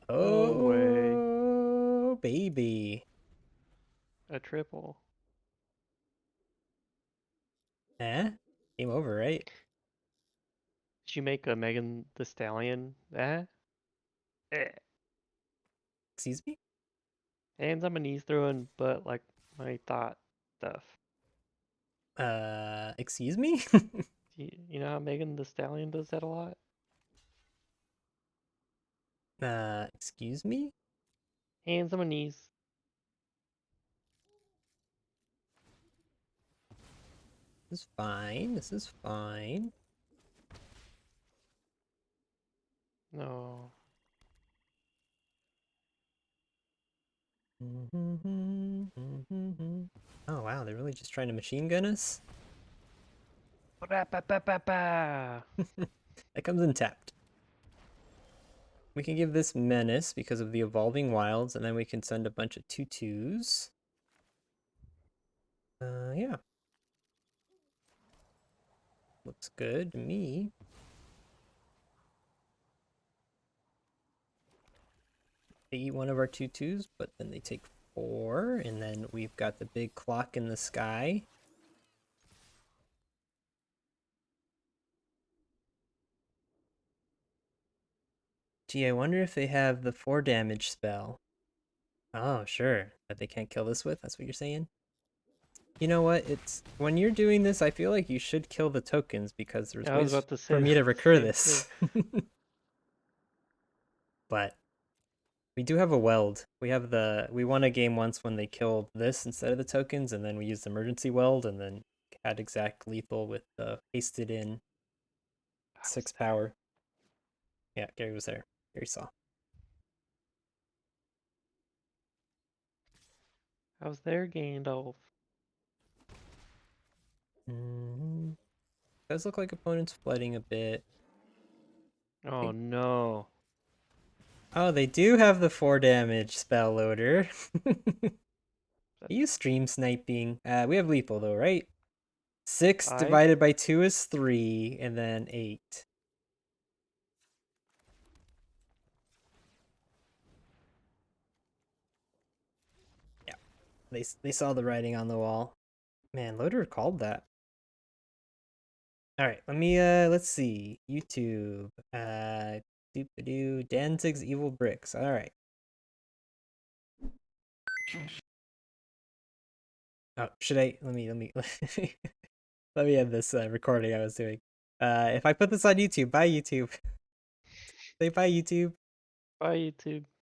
No way. Oh, baby. A triple. Eh? Game over, right? Did you make a Megan the Stallion? Eh. Excuse me? Hands on my knees throwing but like my thought stuff. Excuse me? You know how Megan the Stallion does that a lot? Excuse me? Hands on my knees. This is fine. This is fine. No. Oh wow, they're really just trying to machine gun us? Ba-da-ba-ba-ba-ba. That comes in tapped. We can give this Menace because of the Evolving Wilds, and then we can send a bunch of 2/2s. Yeah. Looks good to me. They eat one of our 2/2s, but then they take 4, and then we've got the big clock in the sky. Gee, I wonder if they have the 4 damage spell. Oh, sure. That they can't kill this with? That's what you're saying? You know what? It's when you're doing this, I feel like you should kill the tokens because there's I was ways about to for say me the to recur same thing. this. But we do have a weld. We won a game once when they killed this instead of the tokens, and then we used emergency weld and then had exact lethal with the pasted in I was 6 there. power. Yeah, Gary was there. Gary saw. I was there, Gandalf. Does look like opponents flooding a bit. Oh no. Oh, they do have the 4 damage spell loader. Are That's you stream sniping? We have lethal though, right? 6 5. divided by 2 is 3, and then 8. Yeah, they saw the writing on the wall. Man, loader called that. All right, let's see. YouTube. Doop-a-doo. Danzig's Evil Bricks. All right. Oh, should I? Let me let me end this recording I was doing. If I put this on YouTube, bye YouTube. Say bye YouTube. Bye, YouTube.